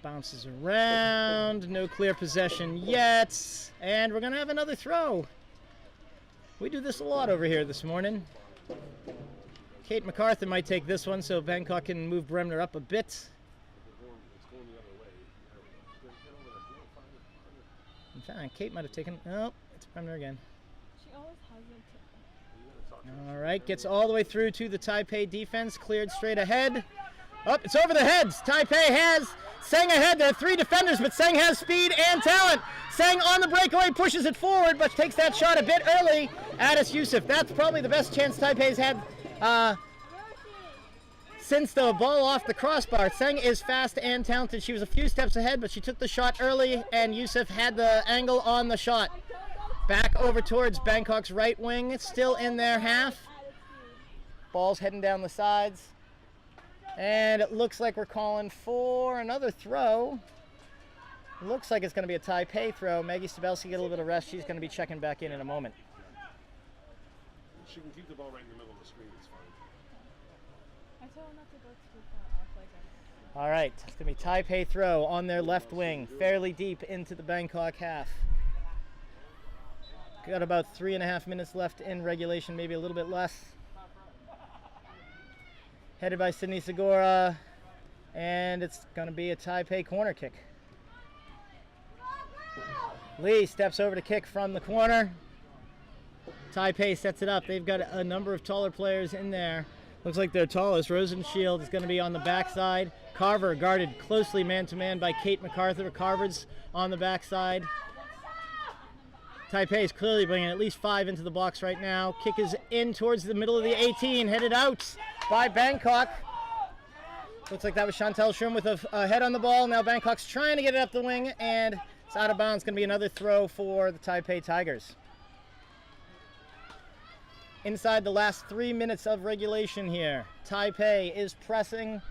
Bounces around, no clear possession yet, and we're going to have another throw. We do this a lot over here this morning. Kate MacArthur might take this one so Bangkok can move Bremner up a bit. In fact, Kate might have taken, oh, it's Bremner again. She always has it. All right, gets all the way through to the Taipei defense, cleared straight ahead. Oh, it's over the heads. Taipei has Seng ahead. There are 3 defenders, but Seng has speed and talent. Seng on the breakaway, pushes it forward, but takes that shot a bit early. Addis Youssef, that's probably the best chance Taipei's had since the ball off the crossbar. Seng is fast and talented. She was a few steps ahead, but she took the shot early, and Youssef had the angle on the shot. Back over towards Bangkok's right wing. It's still in their half. Ball's heading down the sides. And it looks like we're calling for another throw. Looks like it's going to be a Taipei throw. Maggie Stabelski get a little bit of rest. She's going to be checking back in a moment. She can keep the ball right in the middle of the screen. It's fine. I told her not to go too far off like that. All right, it's going to be Taipei throw on their left wing, fairly deep into the Bangkok half. Got about 3.5 minutes left in regulation, maybe a little bit less. Headed by Sydney Segura, and it's going to be a Taipei corner kick. Lee steps over to kick from the corner. Taipei sets it up. They've got a number of taller players in there. Looks like their tallest, Rosenshield, is going to be on the backside. Carver guarded closely man-to-man by Kate MacArthur. Carver's on the backside. Taipei is clearly bringing at least 5 into the box right now. Kick is in towards the middle of the 18, headed out by Bangkok. Looks like that was Chantel Schrum with a head on the ball. Now Bangkok's trying to get it up the wing, and it's out of bounds. Going to be another throw for the Taipei Tigers. Inside the last 3 minutes of regulation here, Taipei is pressing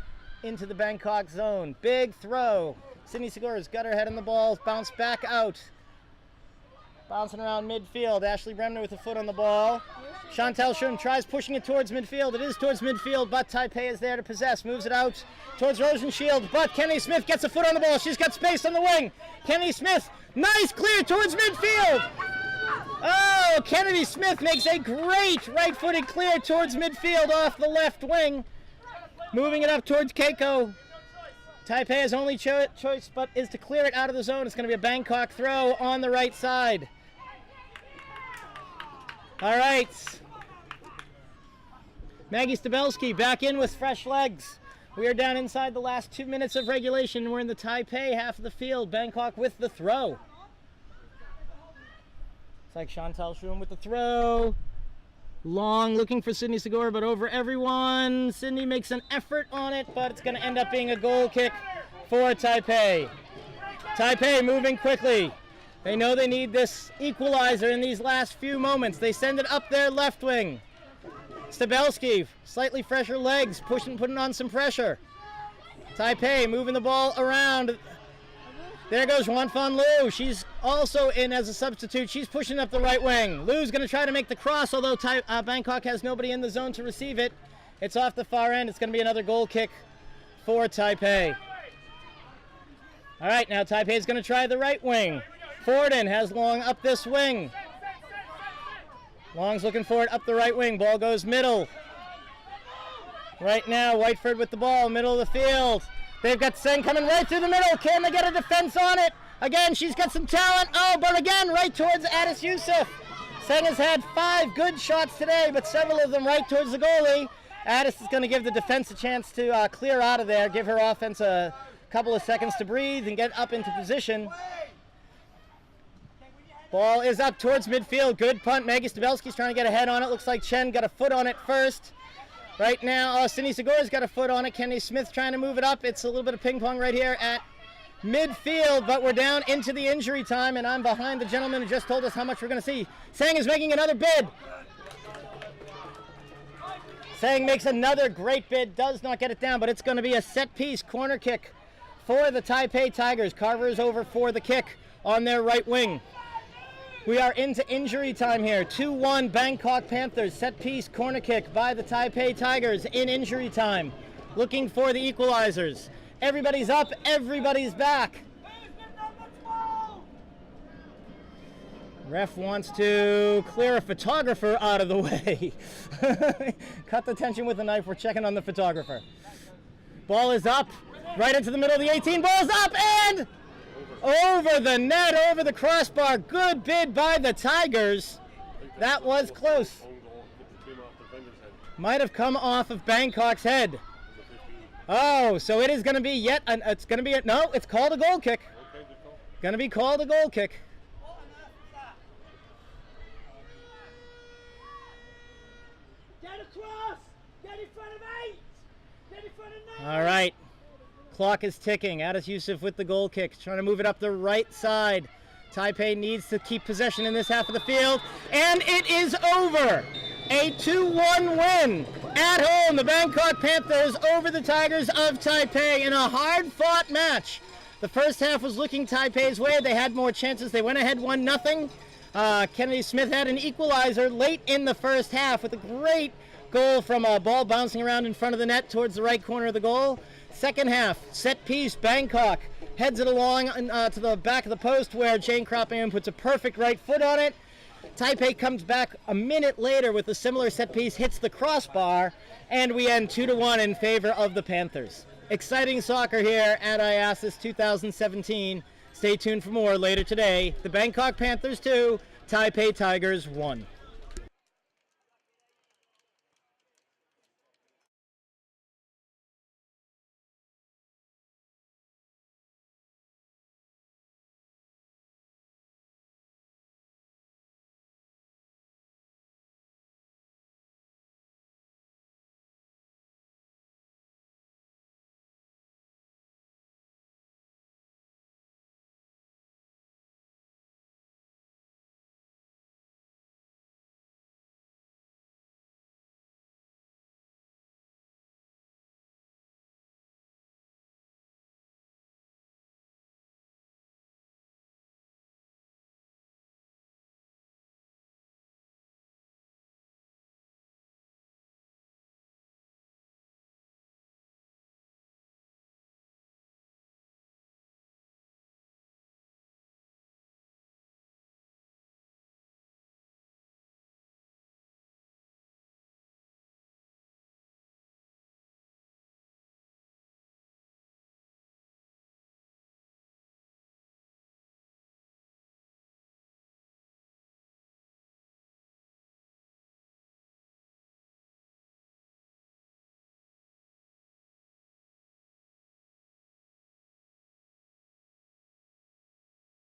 into the Bangkok zone. Big throw. Sydney Segura's got her head on the ball, bounced back out. Bouncing around midfield. Ashley Bremner with a foot on the ball. Chantel Schrum tries pushing it towards midfield. It is towards midfield, but Taipei is there to possess. Moves it out towards Rosenshield, but Kennedy Smith gets a foot on the ball. She's got space on the wing. Kennedy Smith, nice clear towards midfield. Oh, Kennedy Smith makes a great right-footed clear towards midfield off the left wing. Moving it up towards Keiko. Taipei has only choice but is to clear it out of the zone. It's going to be a Bangkok throw on the right side. All right. Maggie Stabelski back in with fresh legs. We are down inside the last 2 minutes of regulation. We're in the Taipei half of the field. Bangkok with the throw. It's like Chantal Schrum with the throw. Long looking for Sydney Segura, but over everyone. Sydney makes an effort on it, but it's going to end up being a goal kick for Taipei. Taipei moving quickly. They know they need this equalizer in these last few moments. They send it up their left wing. Stabelski, slightly fresher legs, putting on some pressure. Taipei moving the ball around. There goes Juan Fan Lu. She's also in as a substitute. She's pushing up the right wing. Lu's going to try to make the cross, although Bangkok has nobody in the zone to receive it. It's off the far end. It's going to be another goal kick for Taipei. All right, now Taipei's going to try the right wing. Forden has Long up this wing. Long's looking for it up the right wing. Ball goes middle. Right now, Whiteford with the ball, middle of the field. They've got Seng coming right through the middle. Can they get a defense on it? Again, she's got some talent. Oh, but again, right towards IASAS. Seng has had 5 good shots today, but several of them right towards the goalie. Addis is going to give the defense a chance to clear out of there, give her offense a couple of seconds to breathe and get up into position. Ball is up towards midfield. Good punt. Maggie Stabelski's trying to get a head on it. Looks like Chen got a foot on it first. Right now, Cindy Segura's got a foot on it. Kenny Smith trying to move it up. It's a little bit of ping pong right here at midfield, but we're down into the injury time, and I'm behind the gentleman who just told us how much we're going to see. Sang is making another bid. Sang makes another great bid, does not get it down, but it's going to be a set piece corner kick for the Taipei Tigers. Carver is over for the kick on their right wing. We are into injury time here. 2-1 Bangkok Panthers. Set piece corner kick by the Taipei Tigers in injury time. Looking for the equalizers. Everybody's up, everybody's back. Ref wants to clear a photographer out of the way. Cut the tension with a knife. We're checking on the photographer. Ball is up, right into the middle of the 18. Ball's up and over the net, over the crossbar. Good bid by the Tigers. That was close. Might have come off of Bangkok's head. Oh, so it is going to be it's going to be no, it's called a goal kick. Going to be called a goal kick. Get across! Get in front of 8! Get in front of 9! All right. Clock is ticking. Addis Yusuf with the goal kick, trying to move it up the right side. Taipei needs to keep possession in this half of the field, and it is over. A 2-1 win at home. The Bangkok Panthers over the Tigers of Taipei in a hard-fought match. The first half was looking Taipei's way. They had more chances. They went ahead 1-0. Kennedy Smith had an equalizer late in the first half with a great goal from a ball bouncing around in front of the net towards the right corner of the goal. Second half, set piece, Bangkok heads it along to the back of the post where Jane Croppian puts a perfect right foot on it. Taipei comes back a minute later with a similar set piece, hits the crossbar, and we end 2-1 in favor of the Panthers. Exciting soccer here at IASAS 2017. Stay tuned for more later today. The Bangkok Panthers 2, Taipei Tigers 1.